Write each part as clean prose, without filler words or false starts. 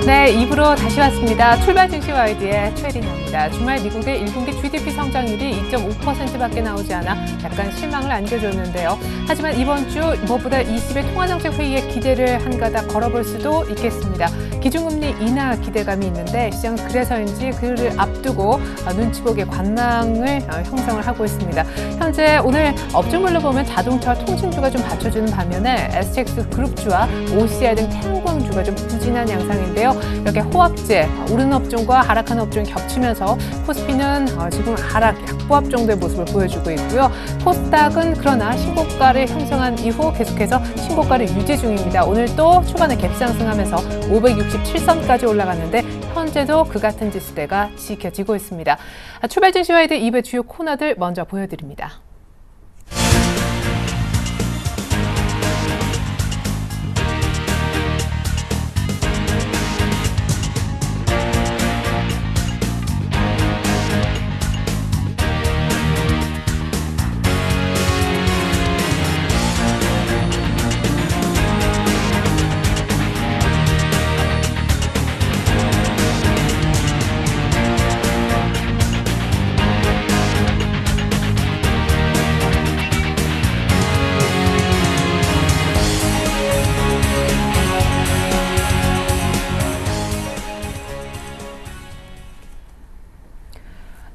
네, 2부로 다시 왔습니다. 출발 증시 와이드의 최리나입니다. 주말 미국의 1분기 GDP 성장률이 2.5%밖에 나오지 않아 약간 실망을 안겨줬는데요. 하지만 이번 주 무엇보다 20일 통화정책회의에 기대를 한 가닥 걸어볼 수도 있겠습니다. 기준금리 인하 기대감이 있는데 시장은 그래서인지 그를 앞두고 눈치보기의 관망을 형성을 하고 있습니다. 현재 오늘 업종별로 보면 자동차와 통신주가 좀 받쳐주는 반면에 STX 그룹주와 OCI 등 태양광주가 좀 부진한 양상인데요. 이렇게 호합제, 오르는 업종과 하락하는 업종이 겹치면서 코스피는 지금 하락 약보합 정도의 모습을 보여주고 있고요. 코스닥은 그러나 신고가를 형성한 이후 계속해서 신고가를 유지 중입니다. 오늘 또 초반에 갭상승하면서 567선까지 올라갔는데 현재도 그 같은 지수대가 지켜지고 있습니다. 출발 증시와이드 2부 주요 코너들 먼저 보여드립니다.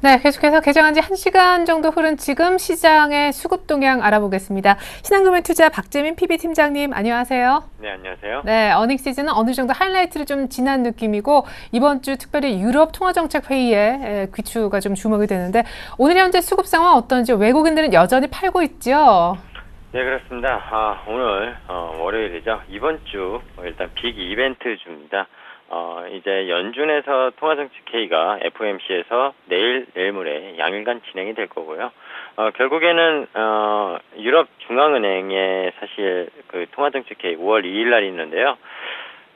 네, 계속해서 개장한 지 1시간 정도 흐른 지금 시장의 수급 동향 알아보겠습니다. 신한금융투자 박재민 PB팀장님, 안녕하세요. 네, 안녕하세요. 네, 어닝 시즌은 어느 정도 하이라이트를 좀 지난 느낌이고 이번 주 특별히 유럽 통화정책회의에 귀추가 좀 주목이 되는데 오늘 현재 수급 상황 어떤지 외국인들은 여전히 팔고 있죠? 네, 그렇습니다. 오늘 월요일이죠. 이번 주 일단 빅 이벤트 주입니다. 이제 연준에서 통화정책회의가 FOMC에서 내일 모레 양일간 진행이 될 거고요. 결국에는 유럽 중앙은행의 사실 그 통화정책회의 5월 2일 날이 있는데요.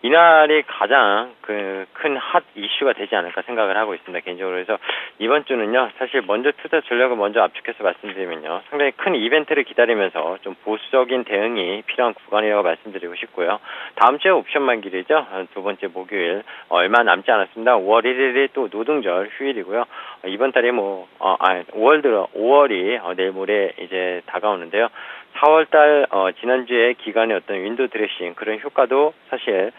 이날이 가장 그 큰 핫 이슈가 되지 않을까 생각을 하고 있습니다. 개인적으로. 그래서 이번 주는요, 사실 먼저 투자 전략을 먼저 압축해서 말씀드리면요, 상당히 큰 이벤트를 기다리면서 좀 보수적인 대응이 필요한 구간이라고 말씀드리고 싶고요. 다음 주에 옵션 만기일이죠. 두 번째 목요일 얼마 남지 않았습니다. 5월 1일이 또 노동절 휴일이고요. 이번 달에 5월이 내일 모레 이제 다가오는데요. 4월달 지난주에 기간의 어떤 윈도우 드레싱 그런 효과도 사실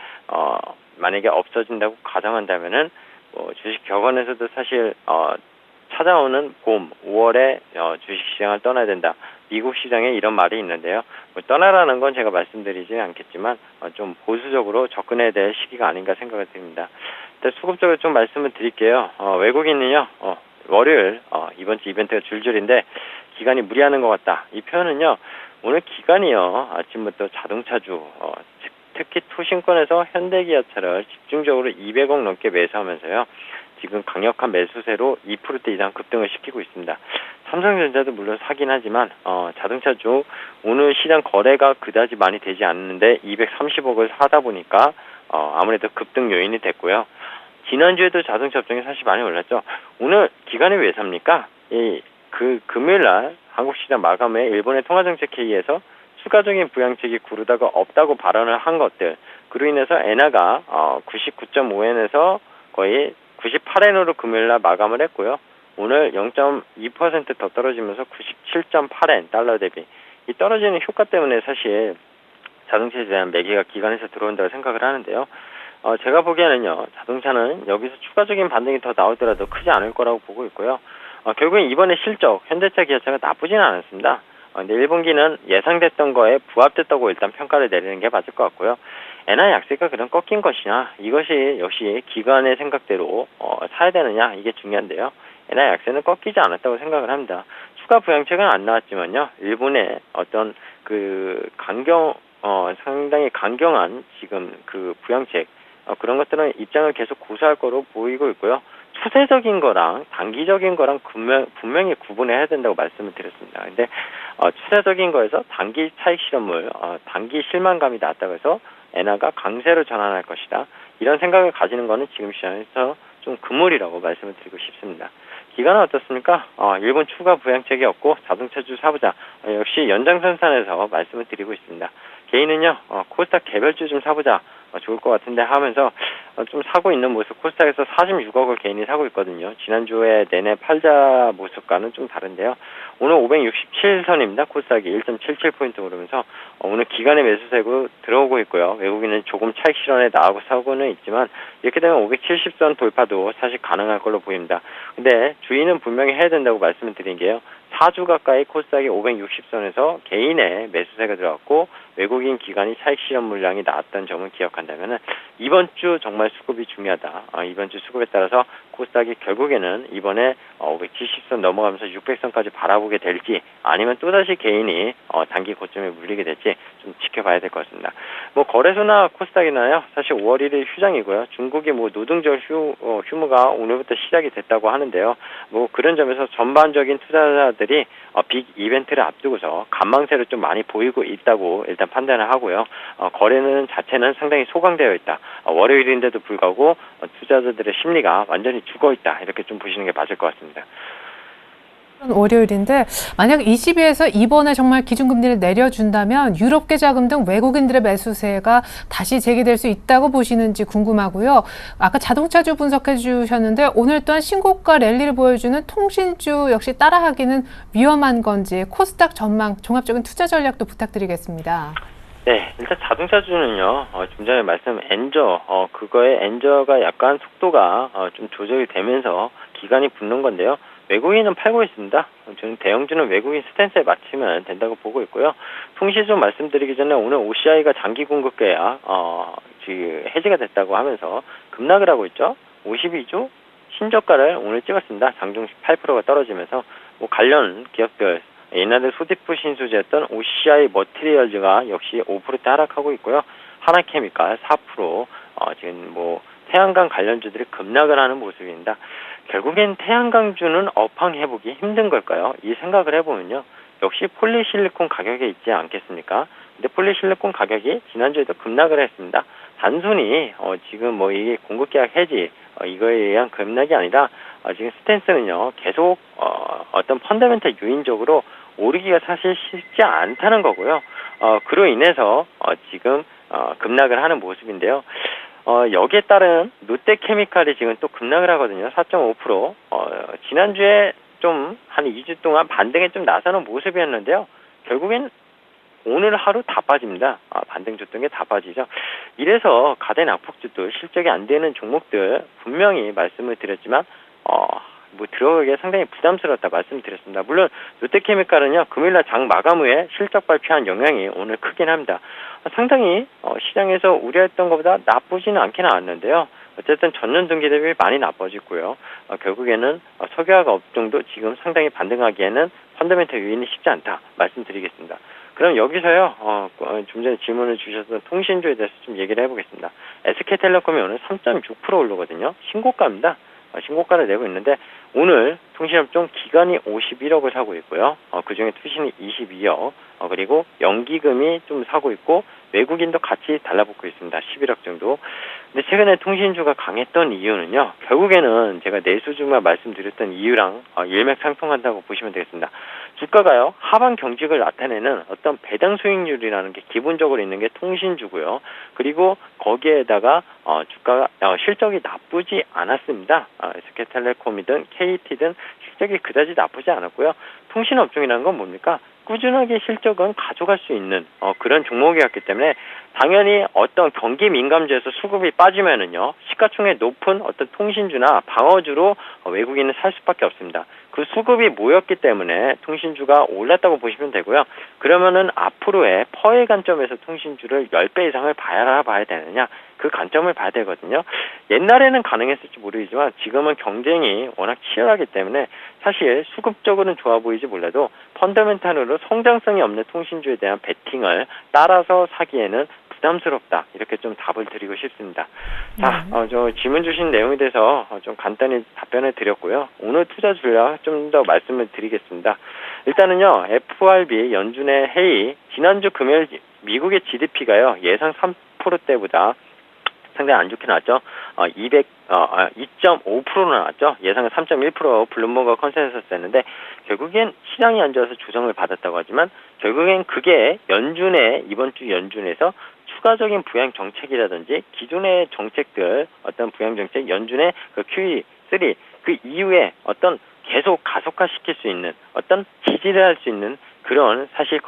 만약에 없어진다고 가정한다면은 주식 격언에서도 사실 찾아오는 봄 5월에 주식 시장을 떠나야 된다. 미국 시장에 이런 말이 있는데요. 떠나라는 건 제가 말씀드리지 않겠지만 좀 보수적으로 접근해야 될 시기가 아닌가 생각이 듭니다. 일단 수급적으로 좀 말씀을 드릴게요. 외국인은요. 월요일 이번 주 이벤트가 줄줄인데 기간이 무리하는 것 같다. 이 표현은요. 오늘 기간이요. 아침부터 자동차주 특히 투신권에서 현대기아차를 집중적으로 200억 넘게 매수하면서요. 지금 강력한 매수세로 2%대 이상 급등을 시키고 있습니다. 삼성전자도 물론 사긴 하지만 자동차주 오늘 시장 거래가 그다지 많이 되지 않는데 230억을 사다 보니까 아무래도 급등 요인이 됐고요. 지난주에도 자동차 업종이 사실 많이 올랐죠. 오늘 기간이 왜 삽니까? 그 금요일날 한국 시장 마감에 일본의 통화정책회의에서 추가적인 부양책이 구르다가 없다고 발언을 한 것들, 그로 인해서 엔화가 99.5엔에서 거의 98엔으로 금요일날 마감을 했고요. 오늘 0.2% 더 떨어지면서 97.8엔 달러 대비 이 떨어지는 효과 때문에 사실 자동차에 대한 매기가 기관에서 들어온다고 생각을 하는데요. 제가 보기에는요, 자동차는 여기서 추가적인 반등이 더 나오더라도 크지 않을 거라고 보고 있고요. 결국엔 이번에 실적, 현대차, 기아차가 나쁘진 않았습니다. 근데 1분기는 예상됐던 거에 부합됐다고 일단 평가를 내리는 게 맞을 것 같고요. 엔화 약세가 그럼 꺾인 것이냐, 이것이 역시 기관의 생각대로 사야 되느냐, 이게 중요한데요. 엔화 약세는 꺾이지 않았다고 생각을 합니다. 추가 부양책은 안 나왔지만요, 일본의 어떤 그 상당히 강경한 지금 그 부양책, 그런 것들은 입장을 계속 고수할 거로 보이고 있고요. 추세적인 거랑 단기적인 거랑 분명히 구분해야 된다고 말씀을 드렸습니다. 근데 추세적인 거에서 단기 차익 실현물, 단기 실망감이 났다고 해서 엔화가 강세로 전환할 것이다. 이런 생각을 가지는 거는 지금 시장에서 좀 금물이라고 말씀을 드리고 싶습니다. 기간은 어떻습니까? 일본 추가 부양책이 없고 자동차주 사보자. 역시 연장선상에서 말씀을 드리고 있습니다. 개인은요, 코스닥 개별주 좀 사보자. 좋을 것 같은데 하면서 좀 사고 있는 모습, 코스닥에서 46억을 개인이 사고 있거든요. 지난주에 내내 팔자 모습과는 좀 다른데요. 오늘 567선입니다. 코스닥이 1.77포인트 오르면서 오늘 기간의 매수세고 들어오고 있고요. 외국인은 조금 차익 실현에 나가고 사고는 있지만 이렇게 되면 570선 돌파도 사실 가능할 걸로 보입니다. 근데 주의는 분명히 해야 된다고 말씀을 드린 게요. 4주 가까이 코스닥이 560선에서 개인의 매수세가 들어왔고 외국인 기관이 차익 실현 물량이 나왔던 점을 기억한다면 이번 주 정말 수급이 중요하다. 이번 주 수급에 따라서 코스닥이 결국에는 이번에 570선 넘어가면서 600선까지 바라보게 될지 아니면 또다시 개인이 단기 고점에 물리게 될지 좀 지켜봐야 될 것 같습니다. 뭐 거래소나 코스닥이나요. 사실 5월 1일 휴장이고요. 중국이 뭐 노동절 휴무가 오늘부터 시작이 됐다고 하는데요. 뭐 그런 점에서 전반적인 투자자들이 빅 이벤트를 앞두고서 관망세를 좀 많이 보이고 있다고 일단 판단을 하고요. 거래는 자체는 상당히 소강되어 있다. 월요일인데도 불구하고 투자자들의 심리가 완전히 죽어있다. 이렇게 좀 보시는 게 맞을 것 같습니다. 월요일인데 만약 ECB에서 이번에 정말 기준금리를 내려준다면 유럽계 자금 등 외국인들의 매수세가 다시 재개될 수 있다고 보시는지 궁금하고요. 아까 자동차주 분석해 주셨는데 오늘 또한 신고가 랠리를 보여주는 통신주 역시 따라하기는 위험한 건지 코스닥 전망, 종합적인 투자 전략도 부탁드리겠습니다. 네, 일단 자동차주는요, 좀 전에 말씀 그거의 엔저가 약간 속도가 좀 조절이 되면서 기간이 붙는 건데요. 외국인은 팔고 있습니다. 저는 대형주는 외국인 스탠스에 맞추면 된다고 보고 있고요. 통신주 말씀드리기 전에 오늘 OCI가 장기 공급 계약 지금 해지가 됐다고 하면서 급락을 하고 있죠. 52주 신저가를 오늘 찍었습니다. 장중식 8%가 떨어지면서 뭐 관련 기업들 옛날에 소디프 신소재였던 OCI 머티리얼즈가 역시 5%대 하락하고 있고요. 하나케미칼 4% 지금 뭐 태양광 관련주들이 급락을 하는 모습입니다. 결국엔 태양광주는 업황 회복이 힘든 걸까요? 이 생각을 해보면요. 역시 폴리실리콘 가격에 있지 않겠습니까? 근데 폴리실리콘 가격이 지난주에도 급락을 했습니다. 단순히 지금 뭐 이게 공급계약 해지 이거에 의한 급락이 아니라 지금 스탠스는요. 계속 어떤 펀더멘탈 요인적으로 오르기가 사실 쉽지 않다는 거고요. 그로 인해서 지금 급락을 하는 모습인데요. 여기에 따른 롯데케미칼이 지금 또 급락을 하거든요. 4.5%. 지난주에 좀 한 2주 동안 반등에 좀 나서는 모습이었는데요. 결국엔 오늘 하루 다 빠집니다. 반등 줬던 게 다 빠지죠. 이래서 가대 낙폭주도 실적이 안 되는 종목들 분명히 말씀을 드렸지만 뭐 들어가기가 상당히 부담스럽다 말씀드렸습니다. 물론 롯데케미칼은요 금요일날 장 마감 후에 실적 발표한 영향이 오늘 크긴 합니다. 상당히 시장에서 우려했던 것보다 나쁘지는 않게 나왔는데요. 어쨌든 전년 동기 대비 많이 나빠지고요. 결국에는 석유화학 업종도 지금 상당히 반등하기에는 펀더멘털 요인이 쉽지 않다 말씀드리겠습니다. 그럼 여기서요 좀 전에 질문을 주셨던 통신주에 대해서 좀 얘기를 해보겠습니다. SK텔레콤이 오늘 3.6% 오르거든요. 신고가입니다. 신고가를 내고 있는데 오늘 통신업종 기관이 51억을 사고 있고요. 그중에 투신이 22억 그리고 연기금이 좀 사고 있고 외국인도 같이 달라붙고 있습니다. 11억 정도. 근데 최근에 통신주가 강했던 이유는요. 결국에는 제가 내수주만 말씀드렸던 이유랑 일맥상통한다고 보시면 되겠습니다. 주가가요. 하반 경직을 나타내는 어떤 배당 수익률이라는 게 기본적으로 있는 게 통신주고요. 그리고 거기에다가 주가가 실적이 나쁘지 않았습니다. SK텔레콤이든 KT든 실적이 그다지 나쁘지 않았고요. 통신업종이라는 건 뭡니까? 꾸준하게 실적은 가져갈 수 있는 그런 종목이었기 때문에 당연히 어떤 경기 민감주에서 수급이 빠지면은요 시가총액 높은 어떤 통신주나 방어주로 외국인은 살 수밖에 없습니다. 그 수급이 모였기 때문에 통신주가 올랐다고 보시면 되고요. 그러면은 앞으로의 퍼의 관점에서 통신주를 10배 이상을 봐야 되느냐 그 관점을 봐야 되거든요. 옛날에는 가능했을지 모르겠지만 지금은 경쟁이 워낙 치열하기 때문에 사실 수급적으로는 좋아 보이지 몰라도 펀더멘탈으로 성장성이 없는 통신주에 대한 베팅을 따라서 사기에는 부담스럽다. 이렇게 좀 답을 드리고 싶습니다. 자, 저 질문 주신 내용에 대해서 좀 간단히 답변을 드렸고요. 오늘 투자 전략 좀 더 말씀을 드리겠습니다. 일단은요, FRB 연준의 회의, 지난주 금요일 미국의 GDP가요, 예상 3%대보다 상당히 안 좋게 나왔죠. 2.5%로 나왔죠. 예상은 3.1% 블룸버그 컨센서스였는데 결국엔 시장이 안 좋아서 조정을 받았다고 하지만 결국엔 그게 연준의 이번 주 연준에서 추가적인 부양 정책이라든지 기존의 정책들 어떤 부양 정책 연준의 그 QE3 그 이후에 어떤 계속 가속화시킬 수 있는 어떤 지지를 할 수 있는 그런 사실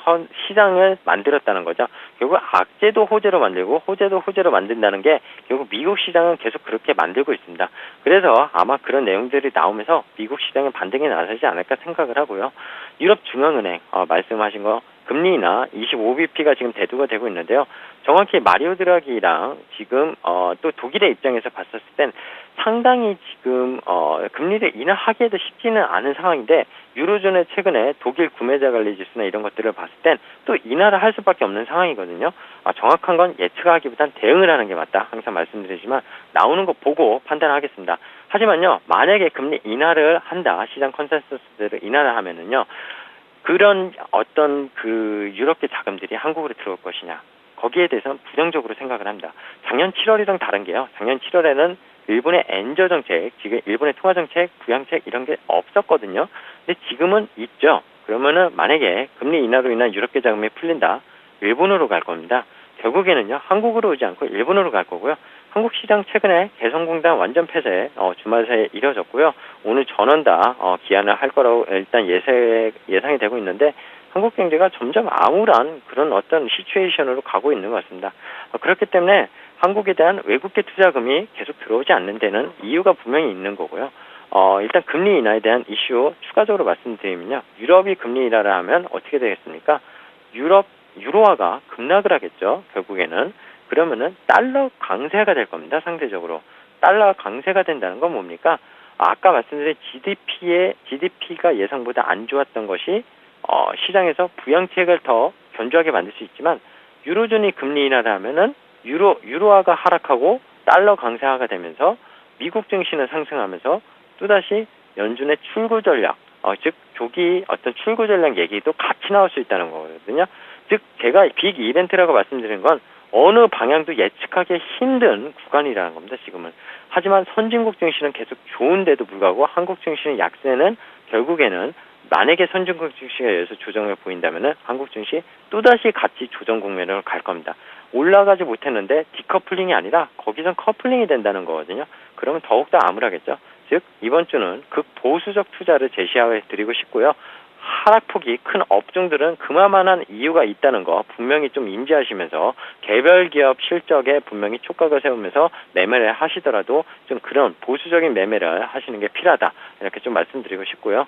시장을 만들었다는 거죠. 결국 악재도 호재로 만들고 호재도 호재로 만든다는 게 결국 미국 시장은 계속 그렇게 만들고 있습니다. 그래서 아마 그런 내용들이 나오면서 미국 시장의 반등에 나서지 않을까 생각을 하고요. 유럽 중앙은행 말씀하신 거 금리나 25bp가 지금 대두가 되고 있는데요. 정확히 마리오 드라기랑 지금 또 독일의 입장에서 봤었을 땐 상당히 지금 금리를 인하하기에도 쉽지는 않은 상황인데 유로존의 최근에 독일 구매자 관리 지수나 이런 것들을 봤을 땐 또 인하를 할 수밖에 없는 상황이거든요. 정확한 건 예측하기보단 대응을 하는 게 맞다. 항상 말씀드리지만 나오는 거 보고 판단하겠습니다. 하지만요. 만약에 금리 인하를 한다. 시장 컨센서스대로 인하를 하면은요. 그런 어떤 그 유럽계 자금들이 한국으로 들어올 것이냐. 거기에 대해서는 부정적으로 생각을 합니다. 작년 7월이랑 다른 게요. 작년 7월에는 일본의 엔저 정책, 지금 일본의 통화 정책, 부양책 이런 게 없었거든요. 근데 지금은 있죠. 그러면은 만약에 금리 인하로 인한 유럽계 자금이 풀린다. 일본으로 갈 겁니다. 결국에는요. 한국으로 오지 않고 일본으로 갈 거고요. 한국 시장 최근에 개성공단 완전 폐쇄 주말 새에 이뤄졌고요. 오늘 전원 다 기한을 할 거라고 일단 예상이 되고 있는데 한국 경제가 점점 암울한 그런 어떤 시츄에이션으로 가고 있는 것 같습니다. 그렇기 때문에 한국에 대한 외국계 투자금이 계속 들어오지 않는 데는 이유가 분명히 있는 거고요. 일단 금리 인하에 대한 이슈 추가적으로 말씀드리면요. 유럽이 금리 인하를 하면 어떻게 되겠습니까? 유로화가 급락을 하겠죠. 결국에는. 그러면은 달러 강세가 될 겁니다. 상대적으로. 달러 강세가 된다는 건 뭡니까? 아까 말씀드린 GDP가 예상보다 안 좋았던 것이 시장에서 부양책을 더 견조하게 만들 수 있지만 유로존이 금리 인하를 하면은 유로화가 하락하고 달러 강세화가 되면서 미국 증시는 상승하면서 또다시 연준의 출구 전략, 즉 조기 어떤 출구 전략 얘기도 같이 나올 수 있다는 거거든요. 즉 제가 빅 이벤트라고 말씀드린 건 어느 방향도 예측하기 힘든 구간이라는 겁니다. 지금은. 하지만 선진국 증시는 계속 좋은데도 불구하고 한국 증시는 약세는 결국에는 만약에 선진국 증시가 여기서 조정을 보인다면은 한국 증시 또다시 같이 조정 국면으로 갈 겁니다. 올라가지 못했는데 디커플링이 아니라 거기선 커플링이 된다는 거거든요. 그러면 더욱더 암울하겠죠. 즉 이번 주는 극보수적 투자를 제시해 드리고 싶고요. 하락폭이 큰 업종들은 그만한 이유가 있다는 거 분명히 좀 인지하시면서 개별 기업 실적에 분명히 촉각을 세우면서 매매를 하시더라도 좀 그런 보수적인 매매를 하시는 게 필요하다. 이렇게 좀 말씀드리고 싶고요.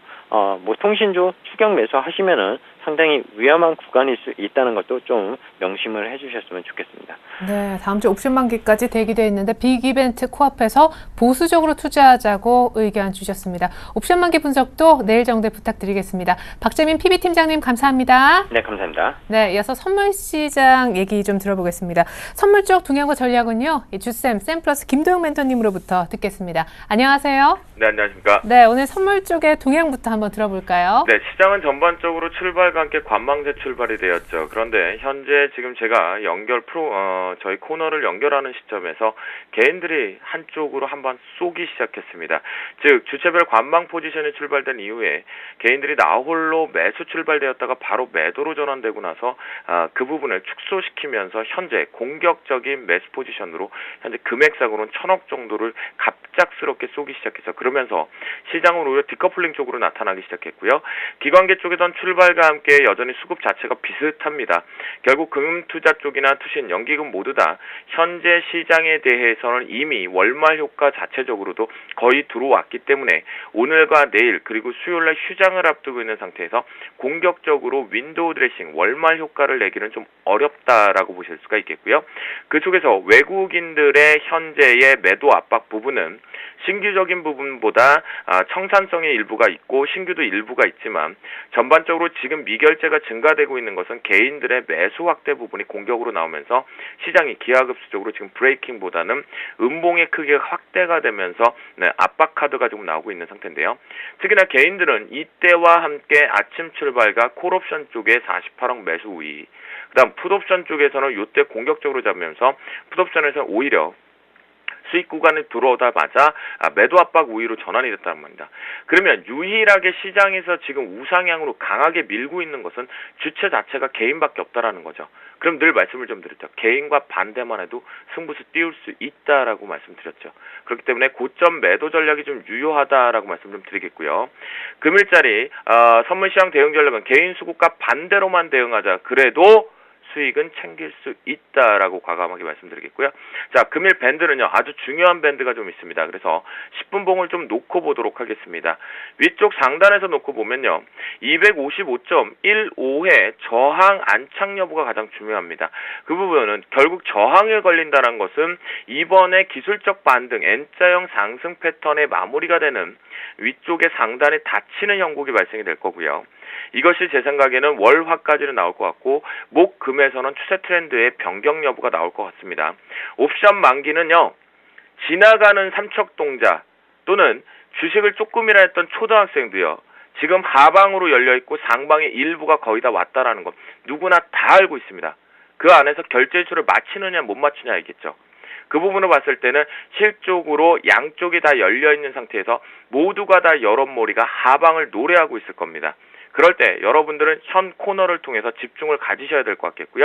통신주 추격 매수 하시면은 상당히 위험한 구간일 수 있다는 것도 좀 명심을 해주셨으면 좋겠습니다. 네, 다음 주 옵션 만기까지 대기되어 있는데 빅 이벤트 코앞에서 보수적으로 투자하자고 의견 주셨습니다. 옵션 만기 분석도 내일 정도에 부탁드리겠습니다. 박재민 PB팀장님 감사합니다. 네, 감사합니다. 네, 이어서 선물 시장 얘기 좀 들어보겠습니다. 선물 쪽 동향과 전략은요. 주쌤, 샘플러스 김도영 멘토님으로부터 듣겠습니다. 안녕하세요. 네, 안녕하십니까. 네, 오늘 선물 쪽의 동향부터 한번 들어볼까요? 네, 시장은 전반적으로 출발과 함께 관망제 출발이 되었죠. 그런데 현재 지금 제가 저희 코너를 연결하는 시점에서 개인들이 한쪽으로 한번 쏘기 시작했습니다. 즉 주체별 관망 포지션이 출발된 이후에 개인들이 나홀로 매수 출발되었다가 바로 매도로 전환되고 나서 그 부분을 축소시키면서 현재 공격적인 매수 포지션으로 현재 금액상으로는 1,000억 정도를 갑작스럽게 쏘기 시작해서 그러면서 시장은 오히려 디커플링 쪽으로 나타나기 시작했고요. 기관계 쪽에선 출발과 함께 여전히 수급 자체가 비슷합니다. 결국 금융투자 쪽이나 투신, 연기금 모두 다 현재 시장에 대해서는 이미 월말 효과 자체적으로도 거의 들어왔기 때문에 오늘과 내일 그리고 수요일날 휴장을 앞두고 있는 상태에서 공격적으로 윈도우 드레싱, 월말 효과를 내기는 좀 어렵다라고 보실 수가 있겠고요. 그 속에서 외국인들의 현재의 매도 압박 부분은 신규적인 부분보다 청산성의 일부가 있고 신규도 일부가 있지만 전반적으로 지금 미결제가 증가되고 있는 것은 개인들의 매수 확대 부분이 공격으로 나오면서 시장이 기하급수적으로 지금 브레이킹보다는 음봉의 크기가 확대가 되면서 압박 카드가 지금 나오고 있는 상태인데요. 특히나 개인들은 이때와 함께 아침 출발과 콜옵션 쪽에 48억 매수 우위, 그다음 풋옵션 쪽에서는 이때 공격적으로 잡으면서 풋옵션에서 오히려 수익 구간에 들어오자마자 매도 압박 우위로 전환이 됐다는 말입니다. 그러면 유일하게 시장에서 지금 우상향으로 강하게 밀고 있는 것은 주체 자체가 개인밖에 없다라는 거죠. 그럼 늘 말씀을 좀 드렸죠. 개인과 반대만 해도 승부수 띄울 수 있다라고 말씀드렸죠. 그렇기 때문에 고점 매도 전략이 좀 유효하다라고 말씀 좀 드리겠고요. 금일자리 선물시장 대응 전략은 개인 수급과 반대로만 대응하자. 그래도 수익은 챙길 수 있다라고 과감하게 말씀드리겠고요. 자, 금일 밴드는요, 아주 중요한 밴드가 좀 있습니다. 그래서 10분 봉을 좀 놓고 보도록 하겠습니다. 위쪽 상단에서 놓고 보면요, 255.15의 저항 안착 여부가 가장 중요합니다. 그 부분은 결국 저항에 걸린다는 것은 이번에 기술적 반등, N자형 상승 패턴의 마무리가 되는 위쪽의 상단에 닫히는 형국이 발생이 될 거고요. 이것이 제 생각에는 월화까지는 나올 것 같고 목, 금에서는 추세 트렌드의 변경 여부가 나올 것 같습니다. 옵션 만기는요, 지나가는 삼척동자 또는 주식을 조금이라 했던 초등학생도요, 지금 하방으로 열려있고 상방의 일부가 거의 다 왔다라는 것 누구나 다 알고 있습니다. 그 안에서 결제수를 맞추느냐 못 맞추냐 알겠죠. 그 부분을 봤을 때는 실적으로 양쪽이 다 열려있는 상태에서 모두가 다 여론몰이가 하방을 노래하고 있을 겁니다. 그럴 때 여러분들은 현 코너를 통해서 집중을 가지셔야 될 것 같겠고요.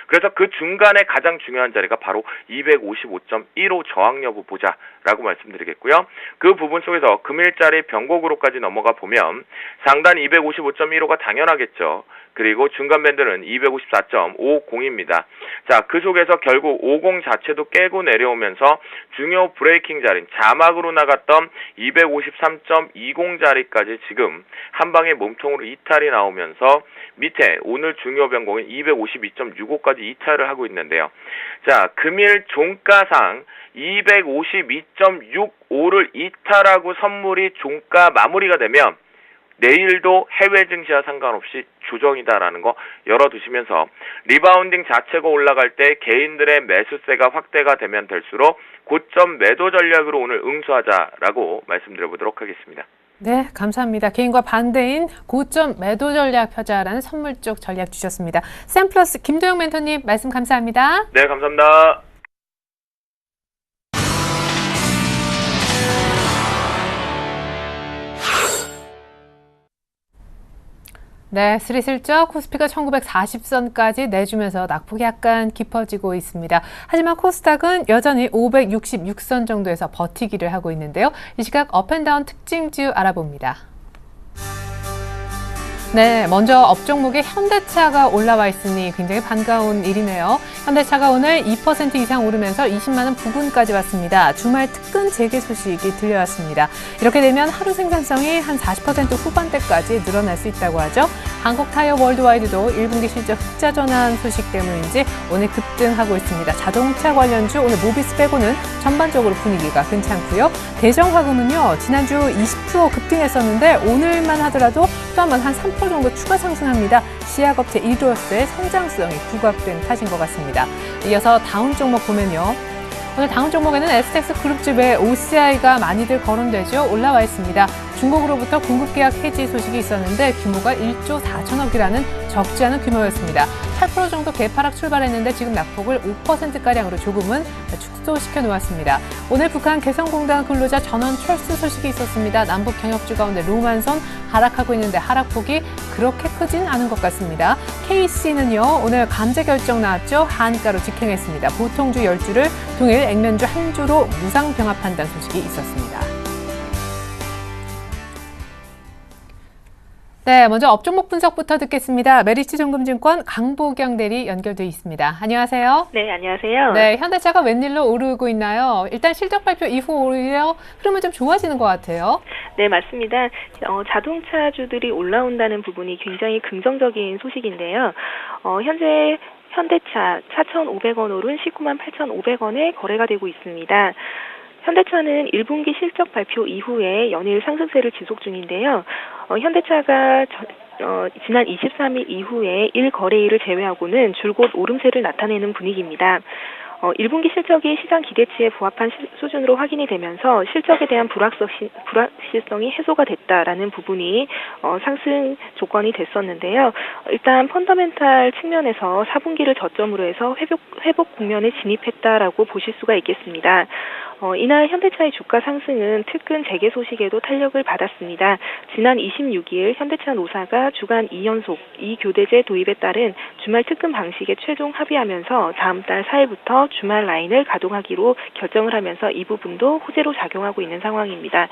그래서 그 중간에 가장 중요한 자리가 바로 255.15 저항 여부 보자라고 말씀드리겠고요. 그 부분 속에서 금일자리 변곡으로까지 넘어가 보면 상단 255.15가 당연하겠죠. 그리고 중간 밴드는 254.50입니다. 자, 그 속에서 결국 50 자체도 깨고 내려오면서 중요 브레이킹 자리인 자막으로 나갔던 253.20 자리까지 지금 한 방에 몸통으로 이탈이 나오면서 밑에 오늘 중요 변곡인 252.65까지 이탈을 하고 있는데요. 자, 금일 종가상 252.65를 이탈하고 선물이 종가 마무리가 되면 내일도 해외 증시와 상관없이 조정이다라는 거 열어두시면서 리바운딩 자체가 올라갈 때 개인들의 매수세가 확대가 되면 될수록 고점 매도 전략으로 오늘 응수하자라고 말씀드려보도록 하겠습니다. 네, 감사합니다. 개인과 반대인 고점 매도 전략 펴자라는 선물 쪽 전략 주셨습니다. 샘플러스 김도영 멘토님 말씀 감사합니다. 네, 감사합니다. 네, 스리슬쩍 코스피가 1940선까지 내주면서 낙폭이 약간 깊어지고 있습니다. 하지만 코스닥은 여전히 566선 정도에서 버티기를 하고 있는데요. 이 시각 업앤다운 특징주 알아봅니다. 네, 먼저 업종목에 현대차가 올라와 있으니 굉장히 반가운 일이네요. 현대차가 오늘 2% 이상 오르면서 20만 원 부근까지 왔습니다. 주말 특근 재개 소식이 들려왔습니다. 이렇게 되면 하루 생산성이 한 40% 후반대까지 늘어날 수 있다고 하죠. 한국타이어 월드와이드도 1분기 실적 흑자 전환 소식 때문인지 오늘 급등하고 있습니다. 자동차 관련주 오늘 모비스 빼고는 전반적으로 분위기가 괜찮고요. 대성화금은요, 지난주 20% 급등했었는데 오늘만 하더라도 또 한 번 한 3% 정도 추가 상승합니다. 시약업체 1호였을 성장성이 부각된 탓인 것 같습니다. 이어서 다운 종목 보면요. 오늘 다운 종목에는 STX 그룹주 외 OCI가 많이들 거론되죠. 올라와 있습니다. 중국으로부터 공급 계약 해지 소식이 있었는데 규모가 1조 4천억이라는 적지 않은 규모였습니다. 8% 정도 개파락 출발했는데 지금 낙폭을 5%가량으로 조금은 축소시켜 놓았습니다. 오늘 북한 개성공단 근로자 전원 철수 소식이 있었습니다. 남북 경협주 가운데 로만선 하락하고 있는데 하락폭이 그렇게 크진 않은 것 같습니다. KC는요, 오늘 감제 결정 나왔죠. 한가로 직행했습니다. 보통주 10주를 동일 액면주 1주로 무상 병합 판단 소식이 있었습니다. 네, 먼저 업종목 분석부터 듣겠습니다. 메리츠증권증권 강보경 대리 연결돼 있습니다. 안녕하세요. 네, 안녕하세요. 네, 현대차가 웬일로 오르고 있나요? 일단 실적 발표 이후 오히려 흐름은 좀 좋아지는 것 같아요. 네, 맞습니다. 자동차주들이 올라온다는 부분이 굉장히 긍정적인 소식인데요. 현재 현대차 4,500원 오른 19만 8,500원에 거래가 되고 있습니다. 현대차는 1분기 실적 발표 이후에 연일 상승세를 지속 중인데요. 현대차가 지난 23일 이후에 1거래일을 제외하고는 줄곧 오름세를 나타내는 분위기입니다. 1분기 실적이 시장 기대치에 부합한 수준으로 확인이 되면서 실적에 대한 불확실성이 해소가 됐다라는 부분이 상승 조건이 됐었는데요. 일단 펀더멘탈 측면에서 4분기를 저점으로 해서 회복 국면에 진입했다라고 보실 수가 있겠습니다. 이날 현대차의 주가 상승은 특근 재개 소식에도 탄력을 받았습니다. 지난 26일 현대차 노사가 주간 2연속 2교대제 도입에 따른 주말 특근 방식에 최종 합의하면서 다음 달 4일부터 주말 라인을 가동하기로 결정을 하면서 이 부분도 호재로 작용하고 있는 상황입니다.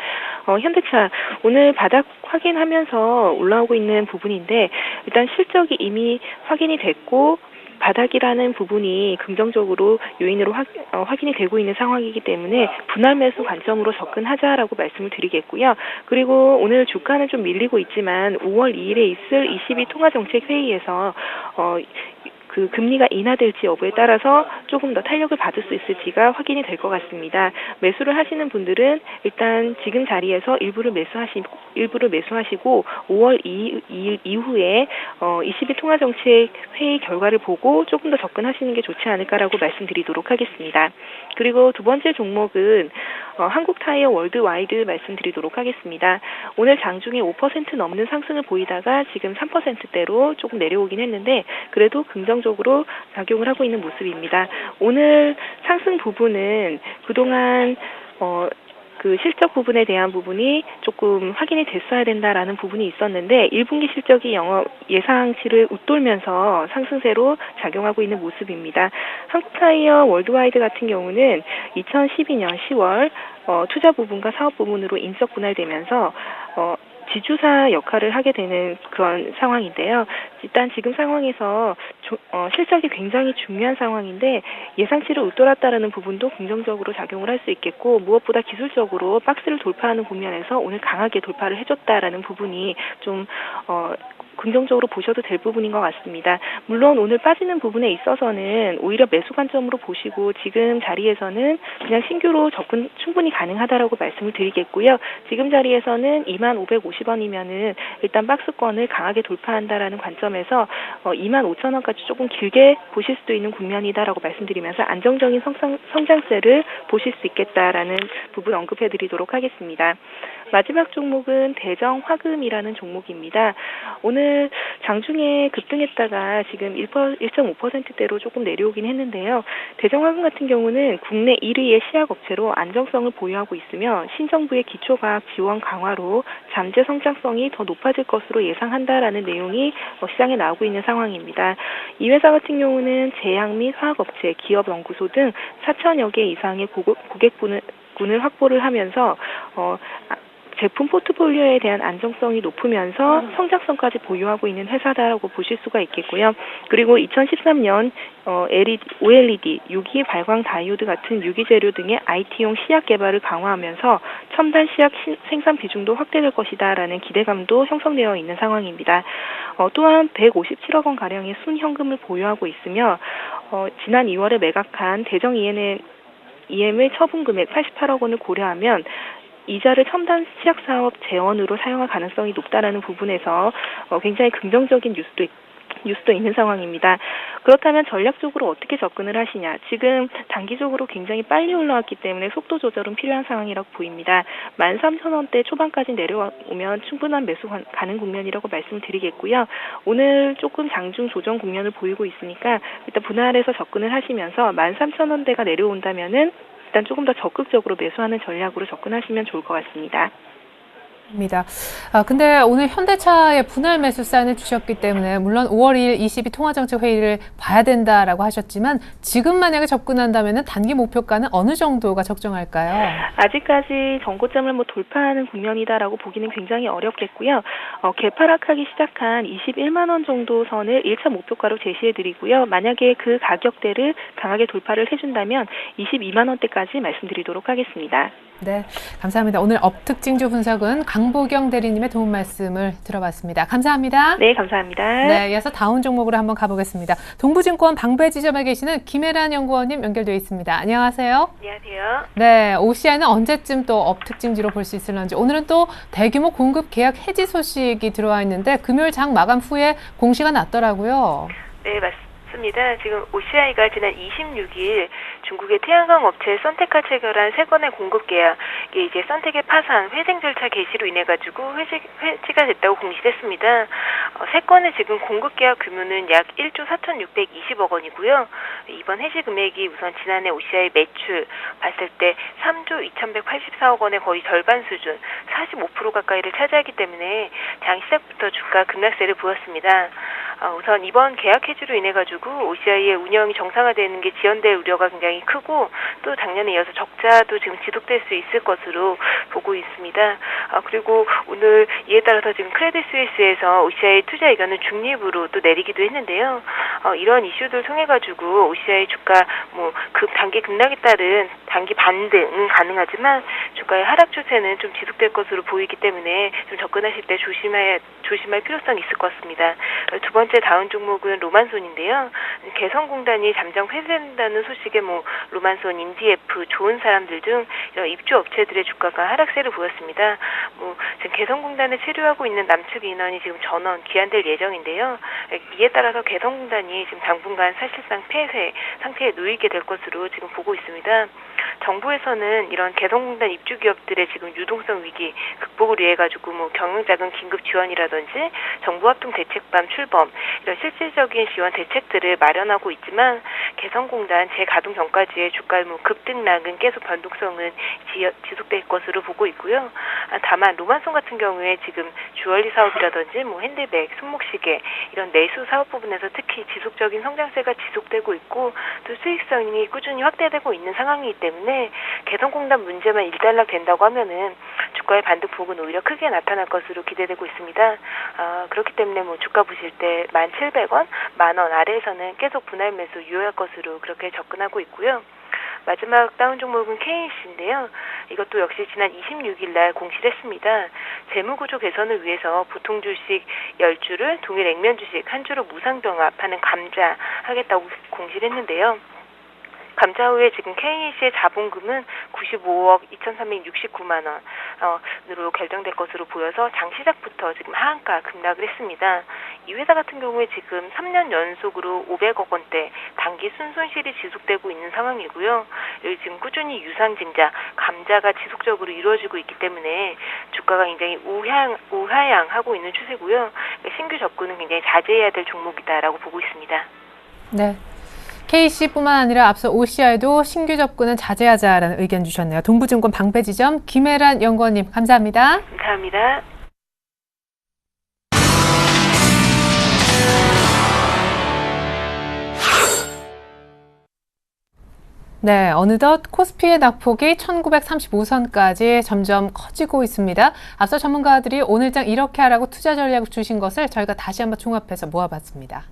현대차 오늘 바닥 확인하면서 올라오고 있는 부분인데 일단 실적이 이미 확인이 됐고 바닥이라는 부분이 긍정적으로 요인으로 확인이 되고 있는 상황이기 때문에 분할 매수 관점으로 접근하자라고 말씀을 드리겠고요. 그리고 오늘 주가는 좀 밀리고 있지만 5월 2일에 있을 ECB 통화정책회의에서 그 금리가 인하될지 여부에 따라서 조금 더 탄력을 받을 수 있을지가 확인이 될 것 같습니다. 매수를 하시는 분들은 일단 지금 자리에서 일부를 매수하시고 5월 2일 이후에 ECB 통화정책 회의 결과를 보고 조금 더 접근하시는 게 좋지 않을까라고 말씀드리도록 하겠습니다. 그리고 두 번째 종목은 한국타이어 월드와이드 말씀드리도록 하겠습니다. 오늘 장중에 5% 넘는 상승을 보이다가 지금 3%대로 조금 내려오긴 했는데 그래도 긍정적으로 작용을 하고 있는 모습입니다. 오늘 상승 부분은 그동안 그 실적 부분에 대한 부분이 조금 확인이 됐어야 된다라는 부분이 있었는데 1분기 실적이 영업 예상치를 웃돌면서 상승세로 작용하고 있는 모습입니다. 한국타이어 월드와이드 같은 경우는 2012년 10월 투자 부분과 사업 부분으로 인적 분할되면서 지주사 역할을 하게 되는 그런 상황인데요. 일단 지금 상황에서 실적이 굉장히 중요한 상황인데 예상치를 웃돌았다라는 부분도 긍정적으로 작용을 할 수 있겠고 무엇보다 기술적으로 박스를 돌파하는 국면에서 오늘 강하게 돌파를 해줬다라는 부분이 좀 긍정적으로 보셔도 될 부분인 것 같습니다. 물론 오늘 빠지는 부분에 있어서는 오히려 매수 관점으로 보시고 지금 자리에서는 그냥 신규로 접근 충분히 가능하다라고 말씀을 드리겠고요. 지금 자리에서는 2550원이면은 일단 박스권을 강하게 돌파한다라는 관점에서 25,000원까지 조금 길게 보실 수도 있는 국면이다라고 말씀드리면서 안정적인 성장세를 보실 수 있겠다라는 부분 언급해 드리도록 하겠습니다. 마지막 종목은 대정화금이라는 종목입니다. 오늘 장중에 급등했다가 지금 1.5%대로 조금 내려오긴 했는데요. 대정화금 같은 경우는 국내 1위의 시약업체로 안정성을 보유하고 있으며 신정부의 기초과학 지원 강화로 잠재 성장성이 더 높아질 것으로 예상한다라는 내용이 시장에 나오고 있는 상황입니다. 이 회사 같은 경우는 제약 및 화학업체, 기업연구소 등 4천여 개 이상의 고객군을 확보를 하면서 제품 포트폴리오에 대한 안정성이 높으면서 성장성까지 보유하고 있는 회사다라고 보실 수가 있겠고요. 그리고 2013년 OLED, 유기 발광 다이오드 같은 유기재료 등의 IT용 시약 개발을 강화하면서 첨단 시약 생산 비중도 확대될 것이다라는 기대감도 형성되어 있는 상황입니다. 또한 157억 원 가량의 순현금을 보유하고 있으며 지난 2월에 매각한 대정 EM의 처분 금액 88억 원을 고려하면 이자를 첨단 시약 사업 재원으로 사용할 가능성이 높다라는 부분에서 굉장히 긍정적인 뉴스도 있는 상황입니다. 그렇다면 전략적으로 어떻게 접근을 하시냐. 지금 단기적으로 굉장히 빨리 올라왔기 때문에 속도 조절은 필요한 상황이라고 보입니다. 13,000원대 초반까지 내려오면 충분한 매수 가능 국면이라고 말씀드리겠고요. 오늘 조금 장중 조정 국면을 보이고 있으니까 일단 분할해서 접근을 하시면서 13,000원대가 내려온다면은 일단 조금 더 적극적으로 매수하는 전략으로 접근하시면 좋을 것 같습니다. 근데 오늘 현대차의 분할 매수 사인을 주셨기 때문에 물론 5월 2일 ECB 통화정책 회의를 봐야 된다라고 하셨지만 지금 만약에 접근한다면 단기 목표가는 어느 정도가 적정할까요? 아직까지 전고점을 돌파하는 국면이다라고 보기는 굉장히 어렵겠고요. 개파락하기 시작한 21만 원 정도 선을 1차 목표가로 제시해드리고요. 만약에 그 가격대를 강하게 돌파를 해준다면 22만 원대까지 말씀드리도록 하겠습니다. 네, 감사합니다. 오늘 업특징주 분석은 강보경 대리님의 도움 말씀을 들어봤습니다. 감사합니다. 네, 감사합니다. 네, 이어서 다운 종목으로 한번 가보겠습니다. 동부증권 방배 지점에 계시는 김혜란 연구원님 연결되어 있습니다. 안녕하세요. 안녕하세요. 네, OCI는 언제쯤 또 업특징주로 볼 수 있을런지 오늘은 또 대규모 공급 계약 해지 소식이 들어와 있는데 금요일 장 마감 후에 공시가 났더라고요. 네, 맞습니다. 그렇습니다. 지금 OCI가 지난 26일 중국의 태양광 업체 선택과 체결한 세 건의 공급 계약이 이제 선택의 파산, 회생 절차 개시로 인해 가지고 회지가 됐다고 공시했습니다. 세 건의 지금 공급 계약 규모는 약 1조 4,620억 원이고요. 이번 해지 금액이 우선 지난해 OCI 매출 봤을 때 3조 2,184억 원의 거의 절반 수준, 45% 가까이를 차지하기 때문에 장 시작부터 주가 급락세를 보였습니다. 우선 이번 계약 해지로 인해 가지고 OCI의 운영이 정상화되는 게 지연될 우려가 굉장히 크고 또 작년에 이어서 적자도 지금 지속될 수 있을 것으로 보고 있습니다. 그리고 오늘 이에 따라서 지금 크레딧 스위스에서 OCI 투자 의견을 중립으로 또 내리기도 했는데요. 이런 이슈들 통해 가지고 OCI 주가 단기 급락에 따른 단기 반등은 가능하지만 주가의 하락 추세는 좀 지속될 것으로 보이기 때문에 좀 접근하실 때 조심할 필요성이 있을 것 같습니다. 두 번째 다운 종목은 로만손인데요. 개성공단이 잠정 폐쇄된다는 소식에 로만손, 인디에프, 좋은 사람들 등 이런 입주 업체들의 주가가 하락세를 보였습니다. 지금 개성공단을 체류하고 있는 남측 인원이 지금 전원 귀환될 예정인데요. 이에 따라서 개성공단이 지금 당분간 사실상 폐쇄 상태에 놓이게 될 것으로 지금 보고 있습니다. 정부에서는 이런 개성공단 입주 기업들의 지금 유동성 위기 극복을 위해 가지고 경영자금 긴급 지원이라든지 정부 합동 대책반 출범 이런 실질적인 지원 대책들을 마련하고 있지만 개성공단 재가동 전까지의 주가 급등락은 계속 변동성은 지속될 것으로 보고 있고요. 다만 로만손 같은 경우에 지금 주얼리 사업이라든지 핸드백, 손목시계 이런 내수 사업 부분에서 특히 지속적인 성장세가 지속되고 있고 또 수익성이 꾸준히 확대되고 있는 상황이기 때문에 개성공단 문제만 일단락 된다고 하면은 주가의 반등폭은 오히려 크게 나타날 것으로 기대되고 있습니다. 그렇기 때문에 주가 보실 때 1,700원, 10,000원 아래에서는 계속 분할 매수 유효할 것으로 그렇게 접근하고 있고요. 마지막 다운 종목은 KNC인데요. 이것도 역시 지난 26일 날 공시를 했습니다. 재무구조 개선을 위해서 보통 주식 10주를 동일 액면 주식 한 주로 무상병합하는 감자하겠다고 공시를 했는데요. 감자 후에 지금 KNC의 자본금은 95억 2,369만 원으로 결정될 것으로 보여서 장 시작부터 지금 하한가 급락을 했습니다. 이 회사 같은 경우에 지금 3년 연속으로 500억 원대 단기 순손실이 지속되고 있는 상황이고요. 여기 지금 꾸준히 유상증자, 감자가 지속적으로 이루어지고 있기 때문에 주가가 굉장히 우하향하고 있는 추세고요. 신규 접근은 굉장히 자제해야 될 종목이다라고 보고 있습니다. 네. KC뿐만 아니라 앞서 OCI도 신규 접근은 자제하자라는 의견 주셨네요. 동부증권 방배지점 김혜란 연구원님 감사합니다. 감사합니다. 네, 어느덧 코스피의 낙폭이 1935선까지 점점 커지고 있습니다. 앞서 전문가들이 오늘장 이렇게 하라고 투자 전략을 주신 것을 저희가 다시 한번 종합해서 모아봤습니다.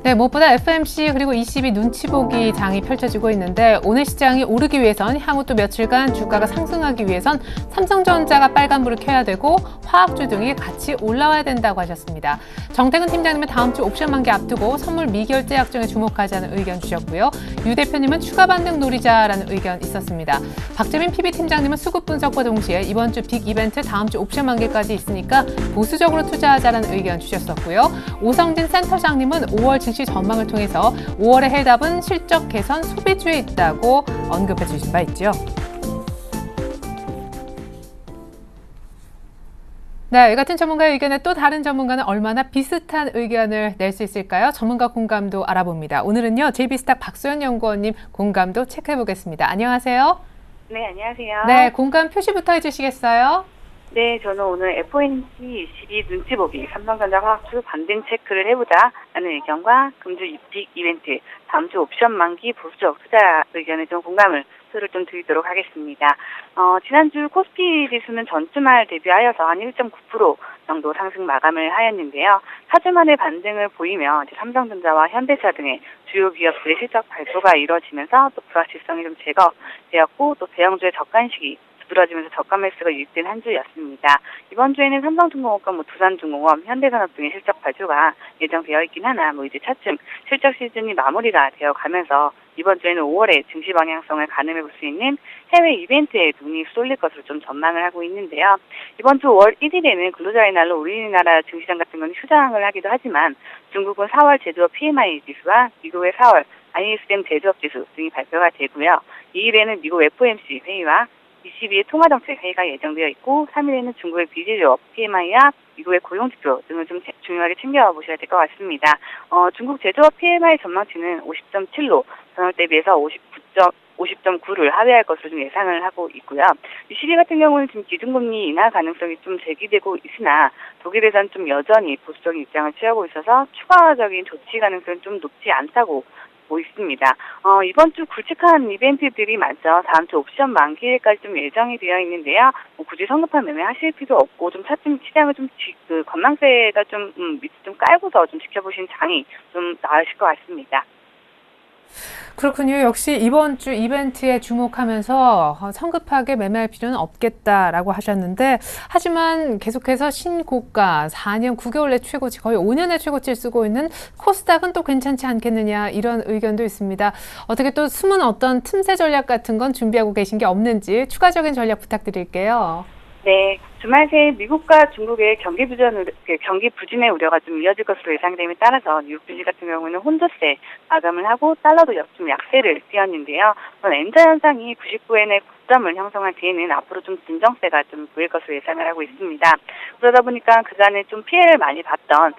네, 무엇보다 FMC 그리고 ECB 눈치 보기 장이 펼쳐지고 있는데 오늘 시장이 오르기 위해선 향후 또 며칠간 주가가 상승하기 위해선 삼성전자가 빨간불을 켜야 되고 화학주 등이 같이 올라와야 된다고 하셨습니다. 정태근 팀장님은 다음 주 옵션 만기 앞두고 선물 미결제 약정에 주목하자는 의견 주셨고요. 유 대표님은 추가 반등 노리자라는 의견 있었습니다. 박재민 PB팀장님은 수급 분석과 동시에 이번 주 빅 이벤트 다음 주 옵션 만기까지 있으니까 보수적으로 투자하자라는 의견 주셨었고요. 오성진 센터장님은 5월 증시 전망을 통해서 5월의 해답은 실적 개선 소비주에 있다고 언급해 주신 바 있죠. 네, 이 같은 전문가의 의견에 또 다른 전문가는 얼마나 비슷한 의견을 낼 수 있을까요? 전문가 공감도 알아봅니다. 오늘은요, JB스탁 박소연 연구원님 공감도 체크해 보겠습니다. 안녕하세요. 네, 안녕하세요. 네, 공감 표시부터 해주시겠어요? 네, 저는 오늘 FOMC ECB 눈치 보기, 삼성전자 화학주 반등 체크를 해보자라는 의견과 금주 빅 이벤트, 다음 주 옵션 만기 보수적 투자 의견에 좀 공감을 표를 좀 드리도록 하겠습니다. 지난주 코스피 지수는 전주말 대비하여서 한 1.9% 정도 상승 마감을 하였는데요. 4주 만에 반등을 보이며 이제 삼성전자와 현대차 등의 주요 기업들의 실적 발표가 이루어지면서 또 불확실성이 좀 제거되었고 또 대형주의 저가 인식이 두드러지면서 저가 매수가 유입된 한 주였습니다. 이번 주에는 삼성중공업과 두산중공업, 현대산업 등의 실적 발표가 예정되어 있긴 하나 이제 차츰 실적 시즌이 마무리가 되어 가면서 이번 주에는 5월에 증시 방향성을 가늠해 볼 수 있는 해외 이벤트에 눈이 쏠릴 것으로 좀 전망을 하고 있는데요. 이번 주 5월 1일에는 근로자의 날로 우리나라 증시장 같은 건 휴장을 하기도 하지만 중국은 4월 제조업 PMI 지수와 미국의 4월 ISM 제조업 지수 등이 발표가 되고요. 2일에는 미국 FOMC 회의와 22일 통화정책 회의가 예정되어 있고 3일에는 중국의 비제조업 PMI와 미국의 고용지표 등을 좀 중요하게 챙겨보셔야 될 것 같습니다. 중국 제조업 PMI 전망치는 50.7로 전월 대비해서 50.9를 하회할 것으로 좀 예상을 하고 있고요. ECB 같은 경우는 지금 기준금리 인하 가능성이 좀 제기되고 있으나 독일에서는 좀 여전히 보수적인 입장을 취하고 있어서 추가적인 조치 가능성은 좀 높지 않다고 있습니다. 이번 주 굵직한 이벤트들이 많죠. 다음 주 옵션 만기일까지 좀 예정이 되어 있는데요. 굳이 성급한 매매 하실 필요 없고 좀 차츰 시장을 좀 관망세가 좀 밑에 좀 깔고서 좀 지켜보시는 장이 좀 나으실 것 같습니다. 그렇군요. 역시 이번 주 이벤트에 주목하면서 성급하게 매매할 필요는 없겠다라고 하셨는데 하지만 계속해서 신고가 4년 9개월 내 최고치 거의 5년의 최고치를 쓰고 있는 코스닥은 또 괜찮지 않겠느냐 이런 의견도 있습니다. 어떻게 또 숨은 어떤 틈새 전략 같은 건 준비하고 계신 게 없는지 추가적인 전략 부탁드릴게요. 네, 주말 새에 미국과 중국의 경기 부진의 우려가 좀 이어질 것으로 예상됨에 따라서 뉴욕 증시 같은 경우는 혼조세 마감을 하고 달러도 좀 약세를 띄었는데요. 엔저 현상이 99엔의 고점을 형성한 뒤에는 앞으로 좀 진정세가 좀 보일 것으로 예상을 하고 있습니다. 그러다 보니까 그간에 좀 피해를 많이 봤던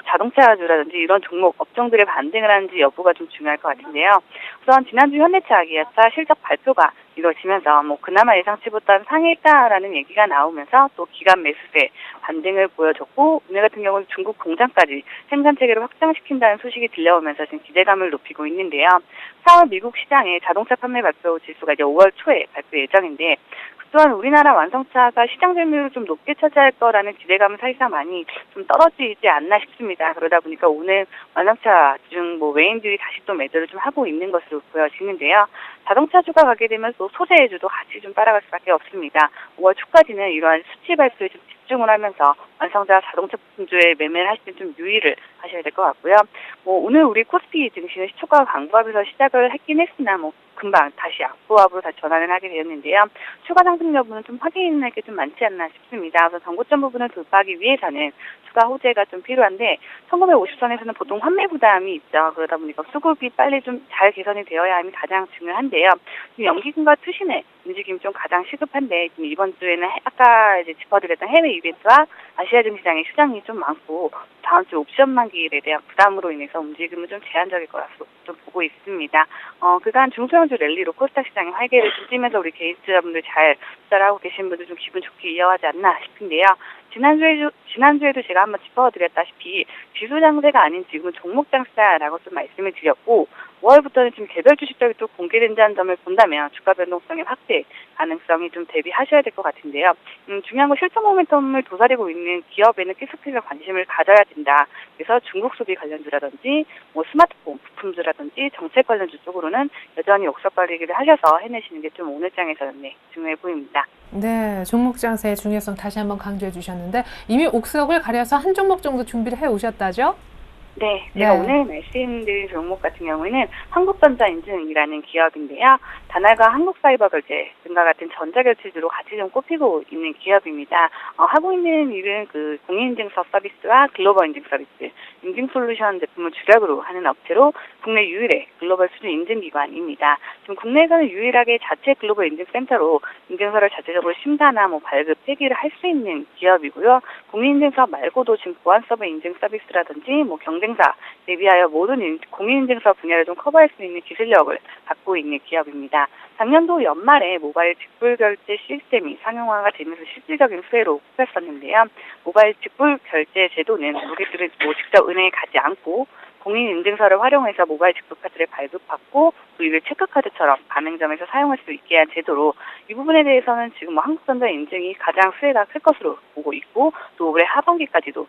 자동차주라든지 이런 종목 업종들의 반등을 하는지 여부가 좀 중요할 것 같은데요. 우선 지난주 현대차, 기아차 실적 발표가 이루어지면서 그나마 예상치보다는 상회했다라는 얘기가 나오면서 또 기관 매수세 반등을 보여줬고 오늘 같은 경우는 중국 공장까지 생산 체계를 확장시킨다는 소식이 들려오면서 지금 기대감을 높이고 있는데요. 4월 미국 시장의 자동차 판매 발표 지수가 이제 5월 초에 발표 예정인데 또한 우리나라 완성차가 시장 점유율을 좀 높게 차지할 거라는 기대감은 사실상 많이 좀 떨어지지 않나 싶습니다. 그러다 보니까 오늘 완성차 중 외인들이 다시 또 매도를 좀 하고 있는 것으로 보여지는데요. 자동차주가 가게 되면 또 소재주도 같이 좀 따라갈 수밖에 없습니다. 5월 초까지는 이러한 수치 발표에 좀 집중을 하면서 완성차 자동차 부품주에 매매를 하실 때 좀 유의를 하셔야 될 것 같고요. 오늘 우리 코스피 증시는 시초가 강보합에서 시작을 했긴 했으나 금방 다시 악보합으로 다시 전환을 하게 되었는데요. 추가 상승 여부는 좀 확인할 게 좀 많지 않나 싶습니다. 그래서 전고점 부분을 돌파하기 위해서는 추가 호재가 좀 필요한데 1950선에서는 보통 환매 부담이 있죠. 그러다 보니까 수급이 빨리 좀 잘 개선이 되어야 함이 가장 중요한데요. 연기금과 투신의 움직임이 좀 가장 시급한데 이번 주에는 아까 이제 짚어드렸던 해외 이벤트와 아시아 증시장의 휴장이 좀 많고 다음 주 옵션 만기일에 대한 부담으로 인해서 움직임은 좀 제한적일 거라서 좀 보고 있습니다. 그간 중소형주 랠리로 코스닥 시장의 활개를 좀 띠면서 우리 개인 투자분들 잘 투자를 하고 계신 분들 좀 기분 좋게 이어가지 않나 싶은데요. 지난주에도 제가 한번 짚어드렸다시피 지수 장세가 아닌 지금은 종목 장세라고 좀 말씀을 드렸고 5월부터는 지금 개별 주식들이 또 공개된다는 점을 본다면 주가 변동성의 확대 가능성이 좀 대비하셔야 될 것 같은데요. 중요한 건 실적 모멘텀을 도사리고 있는 기업에는 계속해서 관심을 가져야 된다. 그래서 중국 소비 관련주라든지 스마트폰 부품주라든지 정책 관련주 쪽으로는 여전히 옥석 관리를 하셔서 해내시는 게 좀 오늘 장에서는 중요해 보입니다. 네, 종목 장세의 중요성 다시 한번 강조해 주셨는데 이미 옥석을 가려서 한 종목 정도 준비를 해 오셨다죠? 네, 제가 오늘 말씀드린 종목 같은 경우에는 한국전자인증이라는 기업인데요. 다날과 한국사이버결제 등과 같은 전자결제주로 같이 좀 꼽히고 있는 기업입니다. 하고 있는 일은 공인인증서 서비스와 글로벌 인증 서비스, 인증솔루션 제품을 주력으로 하는 업체로 국내 유일의 글로벌 수준 인증기관입니다. 지금 국내에서는 유일하게 자체 글로벌 인증센터로 인증서를 자체적으로 심사나 발급, 폐기를 할 수 있는 기업이고요. 공인인증서 말고도 지금 보안서버 인증 서비스라든지 경쟁사 대비하여 모든 공인인증서 분야를 좀 커버할 수 있는 기술력을 갖고 있는 기업입니다. 작년도 연말에 모바일 직불결제 시스템이 상용화가 되면서 실질적인 수혜로 꼽혔었는데요. 모바일 직불결제 제도는 고객들은 직접 은행에 가지 않고 공인인증서를 활용해서 모바일 직불카드를 발급받고 또 이를 체크카드처럼 가맹점에서 사용할 수 있게 한 제도로 이 부분에 대해서는 지금 한국전자 인증이 가장 수혜가 클 것으로 보고 있고 또 올해 하반기까지도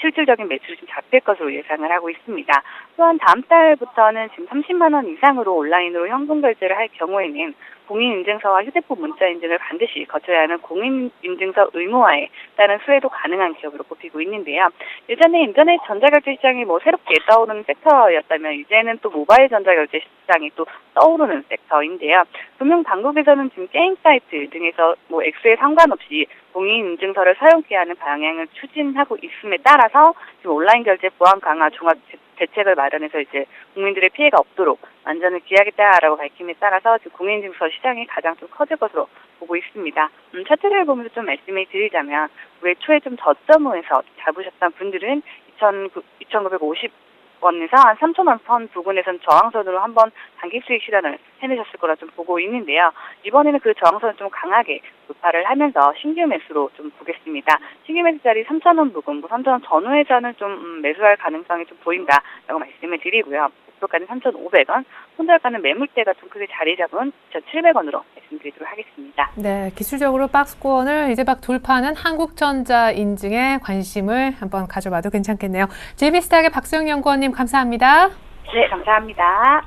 실질적인 매출이 좀 잡힐 것으로 예상을 하고 있습니다. 또한 다음 달부터는 지금 30만 원 이상으로 온라인으로 현금 결제를 할 경우에는 공인인증서와 휴대폰 문자 인증을 반드시 거쳐야 하는 공인인증서 의무화에 따른 수혜도 가능한 기업으로 꼽히고 있는데요. 예전에 인터넷 전자결제 시장이 새롭게 떠오르는 섹터였다면 이제는 또 모바일 전자결제 시장이 또 떠오르는 섹터인데요. 금융당국에서는 지금 게임 사이트 등에서 액수에 상관없이 공인인증서를 사용케 하는 방향을 추진하고 있음에 따라서 지금 온라인 결제 보안 강화 종합 대책을 마련해서 이제 국민들의 피해가 없도록 안전을 기하겠다라고 밝힘에 따라서 지금 공인인증서 시장이 가장 좀 커질 것으로 보고 있습니다. 차트를 보면서 좀 말씀을 드리자면 올 초에 좀 저점에서 잡으셨던 분들은 2,950원에서 한 3,000원 선 부근에선 저항선으로 한번 단기 수익 실현을 해내셨을 거라 좀 보고 있는데요. 이번에는 그 저항선을 좀 강하게 돌파를 하면서 신규 매수로 좀 보겠습니다. 신규 매수 자리 3,000원 부근, 3,000원 전후에서는 좀 매수할 가능성이 좀 보인다라고 말씀을 드리고요. 목표가는 3,500원, 손절가는 매물대가 좀 크게 자리 잡은 2,700원으로 말씀드리도록 하겠습니다. 네, 기술적으로 박스권을 이제 막 돌파하는 한국전자 인증에 관심을 한번 가져봐도 괜찮겠네요. JB스탁의 박수영 연구원님 감사합니다. 네, 감사합니다.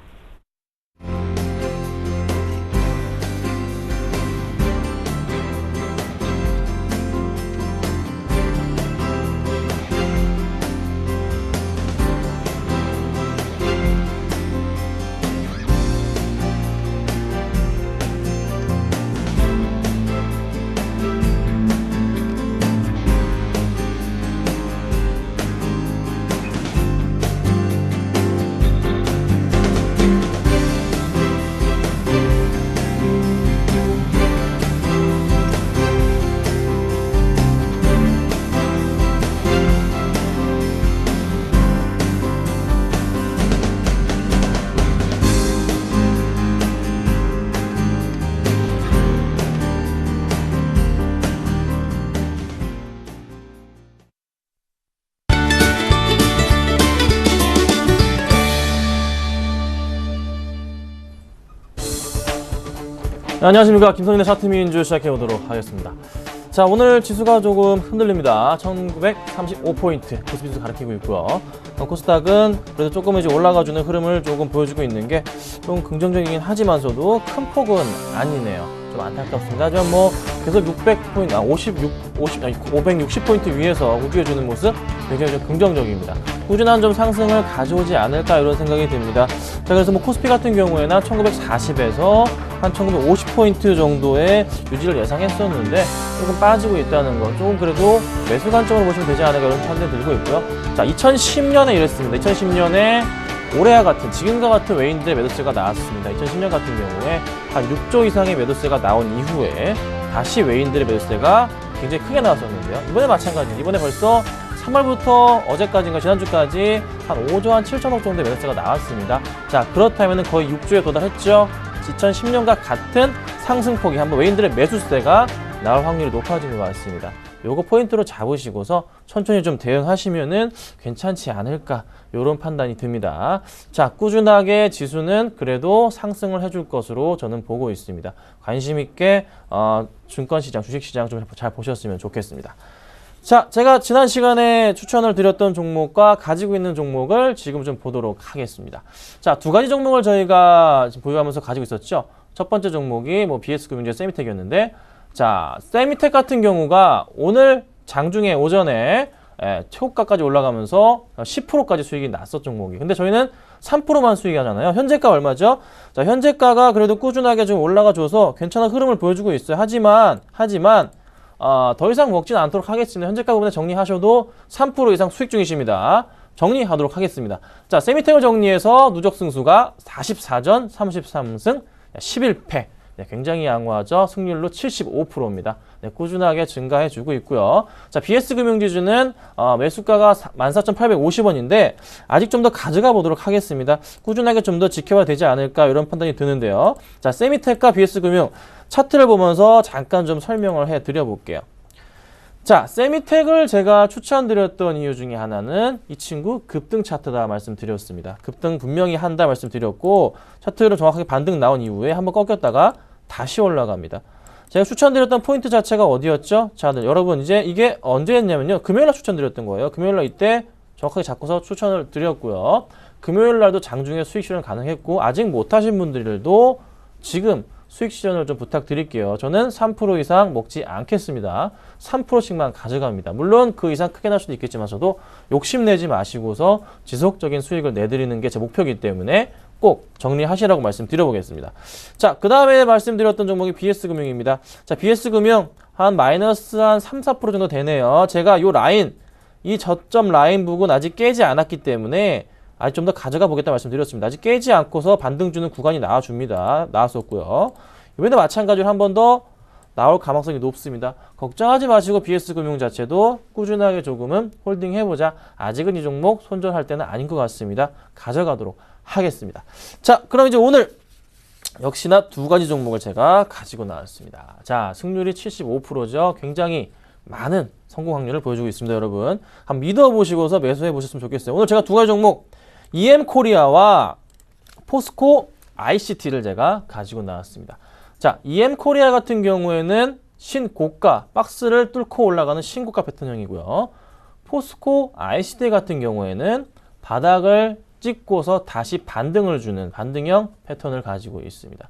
네, 안녕하십니까. 김성인의 차트민주 시작해보도록 하겠습니다. 자, 오늘 지수가 조금 흔들립니다. 1935포인트 코스피도 가리키고 있고요. 코스닥은 그래도 조금 이제 올라가주는 흐름을 조금 보여주고 있는 게 좀 긍정적이긴 하지만서도 큰 폭은 아니네요. 좀 안타깝습니다. 하지만 계속 560포인트 위에서 우주해주는 모습 굉장히 좀 긍정적입니다. 꾸준한 좀 상승을 가져오지 않을까 이런 생각이 듭니다. 자, 그래서 코스피 같은 경우에는 1940에서 한 1950포인트 정도의 유지를 예상했었는데 조금 빠지고 있다는 거, 조금 그래도 매수 관점으로 보시면 되지 않을까 이런 판단이 들고 있고요. 자, 2010년에 이랬습니다. 2010년에 올해와 같은, 지금과 같은 외인들의 매도세가 나왔습니다. 2010년 같은 경우에 한 6조 이상의 매도세가 나온 이후에 다시 외인들의 매도세가 굉장히 크게 나왔었는데요. 이번에 마찬가지입니다. 이번에 벌써 3월부터 어제까지인가 지난주까지 한 5조 한 7천억 정도의 매도세가 나왔습니다. 자, 그렇다면 거의 6조에 도달했죠. 2010년과 같은 상승폭이 한번 외인들의 매수세가 나올 확률이 높아진 것 같습니다. 요거 포인트로 잡으시고서 천천히 좀 대응하시면은 괜찮지 않을까, 요런 판단이 듭니다. 자, 꾸준하게 지수는 그래도 상승을 해줄 것으로 저는 보고 있습니다. 관심 있게 증권시장, 주식시장 좀 잘 보셨으면 좋겠습니다. 자, 제가 지난 시간에 추천을 드렸던 종목과 가지고 있는 종목을 지금 좀 보도록 하겠습니다. 자, 두 가지 종목을 저희가 지금 보유하면서 가지고 있었죠. 첫 번째 종목이 BS금융주의 세미텍이었는데, 자, 세미텍 같은 경우가 오늘 장중에 오전에 최고가까지 올라가면서 10%까지 수익이 났었 종목이. 근데 저희는 3%만 수익이 하잖아요. 현재가 얼마죠? 자, 현재가가 그래도 꾸준하게 좀 올라가줘서 괜찮은 흐름을 보여주고 있어요. 하지만 더 이상 먹지는 않도록 하겠습니다. 현재가 부분에 정리하셔도 3% 이상 수익 중이십니다. 정리하도록 하겠습니다. 자, 세미텍을 정리해서 누적 승수가 44전 33승 11패. 네, 굉장히 양호하죠. 승률로 75%입니다. 네, 꾸준하게 증가해주고 있고요. 자, BS금융지주는 매수가가 14,850원인데 아직 좀 더 가져가 보도록 하겠습니다. 꾸준하게 좀 더 지켜봐야 되지 않을까 이런 판단이 드는데요. 자, 세미텍과 BS금융 차트를 보면서 잠깐 좀 설명을 해드려 볼게요. 자, 세미텍을 제가 추천드렸던 이유 중에 하나는 이 친구 급등 차트다 말씀드렸습니다. 급등 분명히 한다 말씀드렸고, 차트로 정확하게 반등 나온 이후에 한번 꺾였다가 다시 올라갑니다. 제가 추천드렸던 포인트 자체가 어디였죠? 자, 여러분 이제 이게 언제 했냐면요. 금요일날 추천드렸던 거예요. 금요일날 이때 정확하게 잡고서 추천을 드렸고요. 금요일날도 장중에 수익 실현 가능했고, 아직 못하신 분들도 지금 수익 시전을 좀 부탁드릴게요. 저는 3% 이상 먹지 않겠습니다. 3%씩만 가져갑니다. 물론 그 이상 크게 날 수도 있겠지만 저도 욕심내지 마시고서 지속적인 수익을 내드리는 게 제 목표이기 때문에 꼭 정리하시라고 말씀드려보겠습니다. 자, 그 다음에 말씀드렸던 종목이 BS금융입니다. 자, BS금융 한 마이너스 한 3, 4% 정도 되네요. 제가 요 라인, 이 저점 라인 부분 아직 깨지 않았기 때문에 아직 좀 더 가져가 보겠다 말씀드렸습니다. 아직 깨지 않고서 반등 주는 구간이 나왔었고요. 이번에도 마찬가지로 한 번 더 나올 가능성이 높습니다. 걱정하지 마시고 BS금융 자체도 꾸준하게 조금은 홀딩해보자. 아직은 이 종목 손절할 때는 아닌 것 같습니다. 가져가도록 하겠습니다. 자, 그럼 이제 오늘 역시나 두 가지 종목을 제가 가지고 나왔습니다. 자, 승률이 75%죠. 굉장히 많은 성공 확률을 보여주고 있습니다, 여러분. 한번 믿어보시고서 매수해 보셨으면 좋겠어요. 오늘 제가 두 가지 종목, EM코리아와 포스코 ICT를 제가 가지고 나왔습니다. 자, EM코리아 같은 경우에는 신고가, 박스를 뚫고 올라가는 신고가 패턴형이고요. 포스코 ICT 같은 경우에는 바닥을 찍고서 다시 반등을 주는 반등형 패턴을 가지고 있습니다.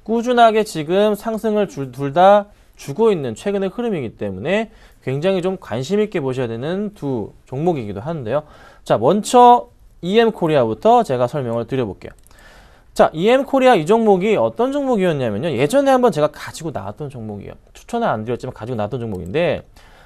꾸준하게 지금 상승을 둘 다 주고 있는 최근의 흐름이기 때문에 굉장히 좀 관심 있게 보셔야 되는 두 종목이기도 한데요. 자, 먼저 EM코리아부터 제가 설명을 드려볼게요. 자, EM코리아 이 종목이 어떤 종목이었냐면요. 예전에 한번 제가 가지고 나왔던 종목이에요. 추천은 안 드렸지만 가지고 나왔던 종목인데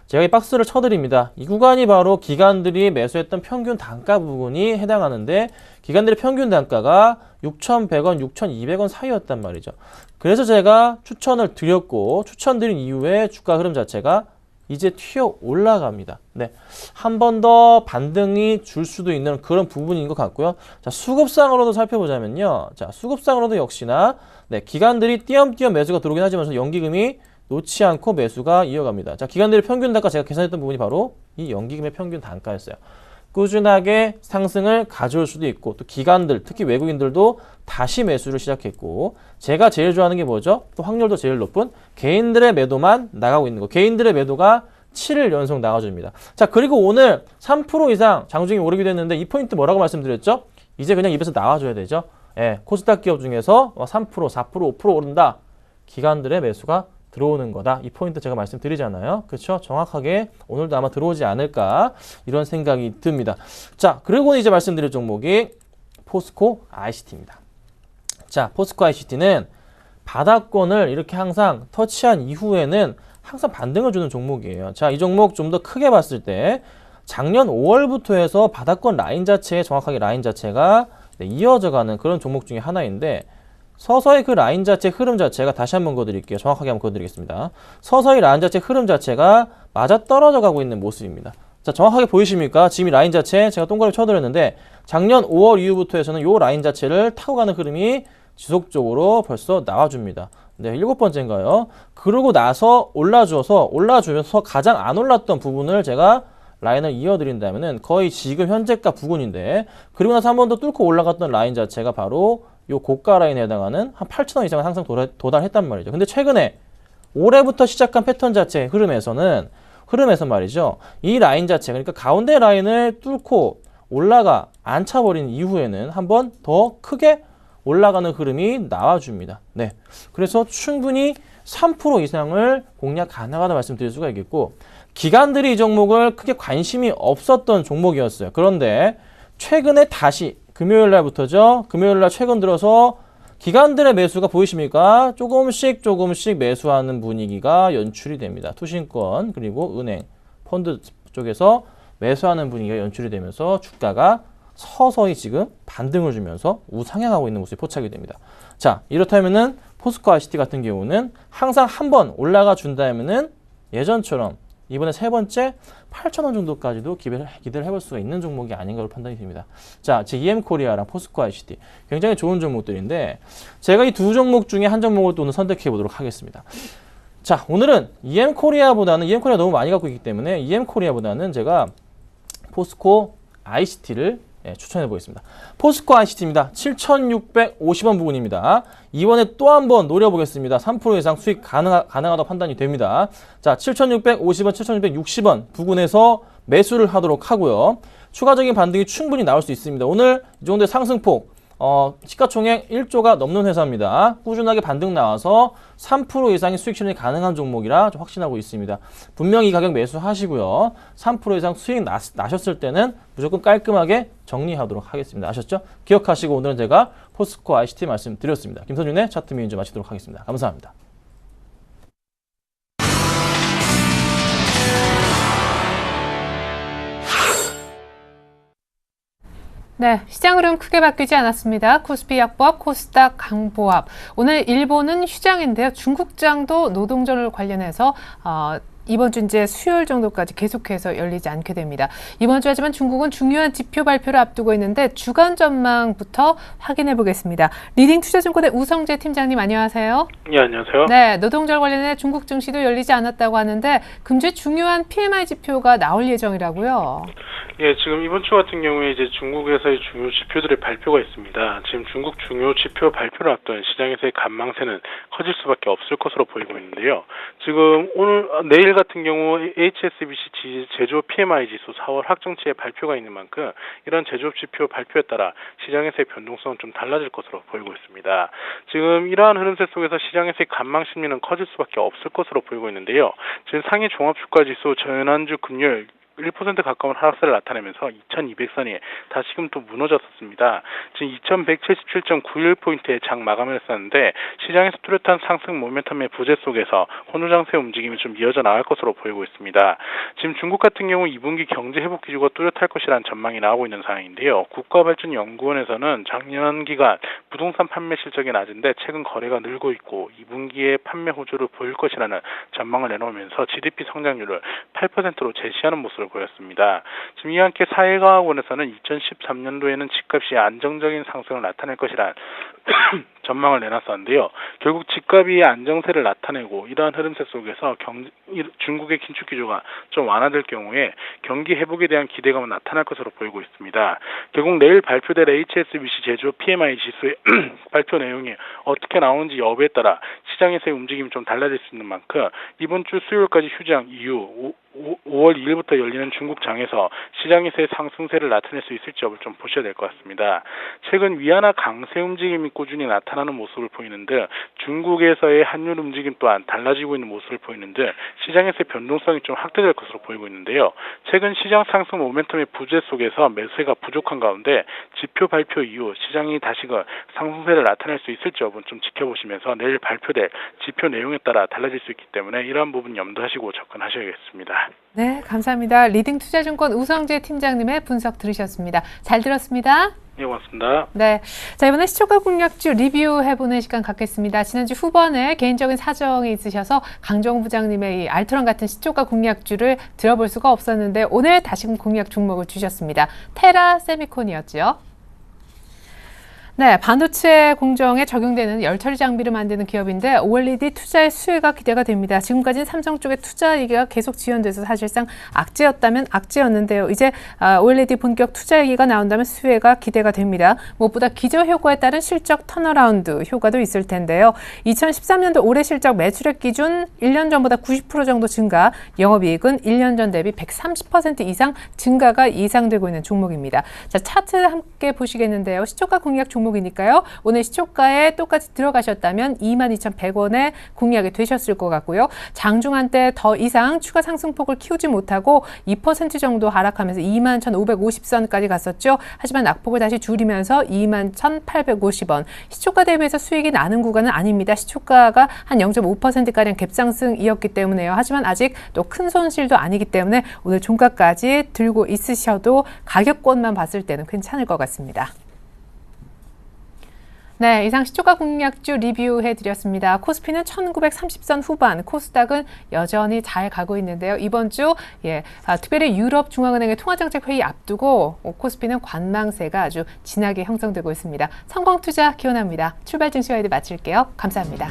제가 이 박스를 쳐드립니다. 이 구간이 바로 기관들이 매수했던 평균 단가 부분이 해당하는데 기관들의 평균 단가가 6,100원, 6,200원 사이였단 말이죠. 그래서 제가 추천을 드렸고 추천드린 이후에 주가 흐름 자체가 이제 튀어 올라갑니다. 네, 한 번 더 반등이 줄 수도 있는 그런 부분인 것 같고요. 자, 수급상으로도 살펴보자면요. 자, 수급상으로도 역시나 네, 기관들이 띄엄띄엄 매수가 들어오긴 하지만 연기금이 놓지 않고 매수가 이어갑니다. 자, 기관들의 평균 단가 제가 계산했던 부분이 바로 이 연기금의 평균 단가였어요. 꾸준하게 상승을 가져올 수도 있고 또 기관들, 특히 외국인들도 다시 매수를 시작했고 제가 제일 좋아하는 게 뭐죠? 또 확률도 제일 높은 개인들의 매도만 나가고 있는 거. 개인들의 매도가 7일 연속 나가줍니다. 자, 그리고 오늘 3% 이상 장중에 오르게 됐는데 이 포인트 뭐라고 말씀드렸죠? 이제 그냥 입에서 나와줘야 되죠. 예, 코스닥 기업 중에서 3%, 4%, 5% 오른다. 기관들의 매수가 들어오는 거다. 이 포인트 제가 말씀드리잖아요. 그렇죠? 정확하게 오늘도 아마 들어오지 않을까 이런 생각이 듭니다. 자, 그리고 이제 말씀드릴 종목이 포스코 ICT입니다. 자, 포스코 ICT는 바닥권을 이렇게 항상 터치한 이후에는 항상 반등을 주는 종목이에요. 자, 이 종목 좀 더 크게 봤을 때 작년 5월부터 해서 바닥권 라인 자체, 정확하게 라인 자체가 이어져가는 그런 종목 중에 하나인데 서서히 그 라인 자체 흐름 자체가 다시 한번 그어드릴게요. 정확하게 한번 그어드리겠습니다. 서서히 라인 자체 흐름 자체가 맞아떨어져 가고 있는 모습입니다. 자, 정확하게 보이십니까? 지금 이 라인 자체 제가 동그라미 쳐드렸는데 작년 5월 이후부터 해서는 이 라인 자체를 타고 가는 흐름이 지속적으로 벌써 나와줍니다. 네, 7번째인가요? 그러고 나서 올라주면서 가장 안 올랐던 부분을 제가 라인을 이어드린다면은 거의 지금 현재가 부근인데 그리고 나서 한 번 더 뚫고 올라갔던 라인 자체가 바로 요 고가 라인에 해당하는 한 8,000원 이상을 항상 도달했단 말이죠. 근데 최근에 올해부터 시작한 패턴 자체 흐름에서 말이죠. 이 라인 자체, 그러니까 가운데 라인을 뚫고 앉혀버린 이후에는 한번 더 크게 올라가는 흐름이 나와줍니다. 네. 그래서 충분히 3% 이상을 공략 가능하다 말씀드릴 수가 있겠고, 기관들이 이 종목을 크게 관심이 없었던 종목이었어요. 그런데 최근에 다시 금요일 날부터죠. 금요일 날 최근 들어서 기관들의 매수가 보이십니까? 조금씩 매수하는 분위기가 연출이 됩니다. 투신권 그리고 은행, 펀드 쪽에서 매수하는 분위기가 연출이 되면서 주가가 서서히 지금 반등을 주면서 우상향하고 있는 모습이 포착이 됩니다. 자, 이렇다면은 포스코 ICT 같은 경우는 항상 한번 올라가 준다면은 예전처럼 이번에 세 번째 8,000원 정도까지도 기대를 해볼 수가 있는 종목이 아닌가로 판단이 됩니다. 자, 제 EM코리아랑 포스코 ICT 굉장히 좋은 종목들인데 제가 이 두 종목 중에 한 종목을 또 오늘 선택해 보도록 하겠습니다. 자, 오늘은 EM코리아 너무 많이 갖고 있기 때문에 EM코리아보다는 제가 포스코 ICT를 추천해 보겠습니다. 포스코 ICT입니다. 7,650원 부근입니다. 이번에 또 한번 노려보겠습니다. 3% 이상 수익 가능하다고 판단이 됩니다. 자, 7,650원, 7,660원 부근에서 매수를 하도록 하고요. 추가적인 반등이 충분히 나올 수 있습니다. 오늘 이 정도의 상승폭 시가총액 1조가 넘는 회사입니다. 꾸준하게 반등 나와서 3% 이상의 수익 실현이 가능한 종목이라 좀 확신하고 있습니다. 분명히 이 가격 매수하시고요. 3% 이상 수익 나셨을 때는 무조건 깔끔하게 정리하도록 하겠습니다. 아셨죠? 기억하시고 오늘은 제가 포스코 ICT 말씀드렸습니다. 김선윤의 차트 미니즈 마치도록 하겠습니다. 감사합니다. 네, 시장 흐름 크게 바뀌지 않았습니다. 코스피 약보합, 코스닥 강보합. 오늘 일본은 휴장인데요. 중국장도 노동절 관련해서 이번 주 이제 수요일 정도까지 계속해서 열리지 않게 됩니다. 이번 주 하지만 중국은 중요한 지표 발표를 앞두고 있는데 주간 전망부터 확인해 보겠습니다. 리딩 투자증권의 우성재 팀장님 안녕하세요. 네, 안녕하세요. 네, 노동절 관련해 중국 증시도 열리지 않았다고 하는데 금주에 중요한 PMI 지표가 나올 예정이라고요. 예, 지금 이번 주 같은 경우에 이제 중국에서의 중요 지표들의 발표가 있습니다. 지금 중국 중요 지표 발표를 앞둔 시장에서의 관망세는 커질 수밖에 없을 것으로 보이고 있는데요. 지금 내일 같은 경우 HSBC 제조업 PMI 지수 4월 확정치의 발표가 있는 만큼 이런 제조업 지표 발표에 따라 시장에서의 변동성은 좀 달라질 것으로 보이고 있습니다. 지금 이러한 흐름세 속에서 시장에서의 관망 심리는 커질 수밖에 없을 것으로 보이고 있는데요. 지금 상해 종합주가지수 지난주 금요일 1% 가까운 하락세를 나타내면서 2200선이 다시금 또 무너졌었습니다. 지금 2177.91포인트의 장 마감을 했었는데 시장에서 뚜렷한 상승 모멘텀의 부재 속에서 혼조장세 움직임이 좀 이어져 나갈 것으로 보이고 있습니다. 지금 중국 같은 경우 2분기 경제 회복 기조가 뚜렷할 것이라는 전망이 나오고 있는 상황인데요. 국가발전연구원에서는 작년 기간 부동산 판매 실적이 낮은데 최근 거래가 늘고 있고 2분기에 판매 호조를 보일 것이라는 전망을 내놓으면서 GDP 성장률을 8%로 제시하는 모습을 보였습니다. 지금 이와 함께 사회과학원에서는 2013년도에는 집값이 안정적인 상승을 나타낼 것이란 전망을 내놨었는데요. 결국 집값이 안정세를 나타내고 이러한 흐름세 속에서 중국의 긴축 기조가 좀 완화될 경우에 경기 회복에 대한 기대감은 나타날 것으로 보이고 있습니다. 결국 내일 발표될 HSBC 제조업 PMI 지수의 발표 내용이 어떻게 나오는지 여부에 따라 시장에서의 움직임이 좀 달라질 수 있는 만큼 이번 주 수요일까지 휴장 이후 5월 2일부터 열리는 중국 장에서 시장에서의 상승세를 나타낼 수 있을지 여부를 좀 보셔야 될 것 같습니다. 최근 위안화 강세 움직임이 꾸준히 나타나는 모습을 보이는 듯 중국에서의 환율 움직임 또한 달라지고 있는 모습을 보이는 듯 시장에서의 변동성이 좀 확대될 것으로 보이고 있는데요. 최근 시장 상승 모멘텀의 부재 속에서 매수세가 부족한 가운데 지표 발표 이후 시장이 다시금 상승세를 나타낼 수 있을지 여부는 좀 지켜보시면서 내일 발표될 지표 내용에 따라 달라질 수 있기 때문에 이러한 부분 염두하시고 접근하셔야겠습니다. 네, 감사합니다. 리딩 투자증권 우성재 팀장님의 분석 들으셨습니다. 잘 들었습니다. 네, 고맙습니다. 네, 자 이번에 시초가 공략주 리뷰해보는 시간 갖겠습니다. 지난주 후반에 개인적인 사정이 있으셔서 강정호 부장님의 이 알트론 같은 시초가 공략주를 들어볼 수가 없었는데 오늘 다시금 공략 종목을 주셨습니다. 테라 세미콘이었죠. 네, 반도체 공정에 적용되는 열처리 장비를 만드는 기업인데 OLED 투자의 수혜가 기대가 됩니다. 지금까지는 삼성 쪽의 투자 얘기가 계속 지연돼서 사실상 악재였다면 악재였는데요. 이제 OLED 본격 투자 얘기가 나온다면 수혜가 기대가 됩니다. 무엇보다 기저효과에 따른 실적 턴어라운드 효과도 있을 텐데요. 2013년도 올해 실적 매출액 기준 1년 전보다 90% 정도 증가, 영업이익은 1년 전 대비 130% 이상 증가가 예상되고 있는 종목입니다. 자, 차트 함께 보시겠는데요. 시초가 공략 종목이니까요. 오늘 시초가에 똑같이 들어가셨다면 22,100원에 공략이 되셨을 것 같고요. 장중한 때 더 이상 추가 상승폭을 키우지 못하고 2% 정도 하락하면서 21,550선까지 갔었죠. 하지만 낙폭을 다시 줄이면서 21,850원. 시초가 대비해서 수익이 나는 구간은 아닙니다. 시초가가 한 0.5%가량 갭상승이었기 때문에요. 하지만 아직 또 큰 손실도 아니기 때문에 오늘 종가까지 들고 있으셔도 가격권만 봤을 때는 괜찮을 것 같습니다. 네, 이상 시초가 공략주 리뷰해드렸습니다. 코스피는 1930선 후반, 코스닥은 여전히 잘 가고 있는데요. 이번 주 특별히 유럽 중앙은행의 통화정책회의 앞두고 코스피는 관망세가 아주 진하게 형성되고 있습니다. 성공투자 기원합니다. 출발 증시와이드 마칠게요. 감사합니다.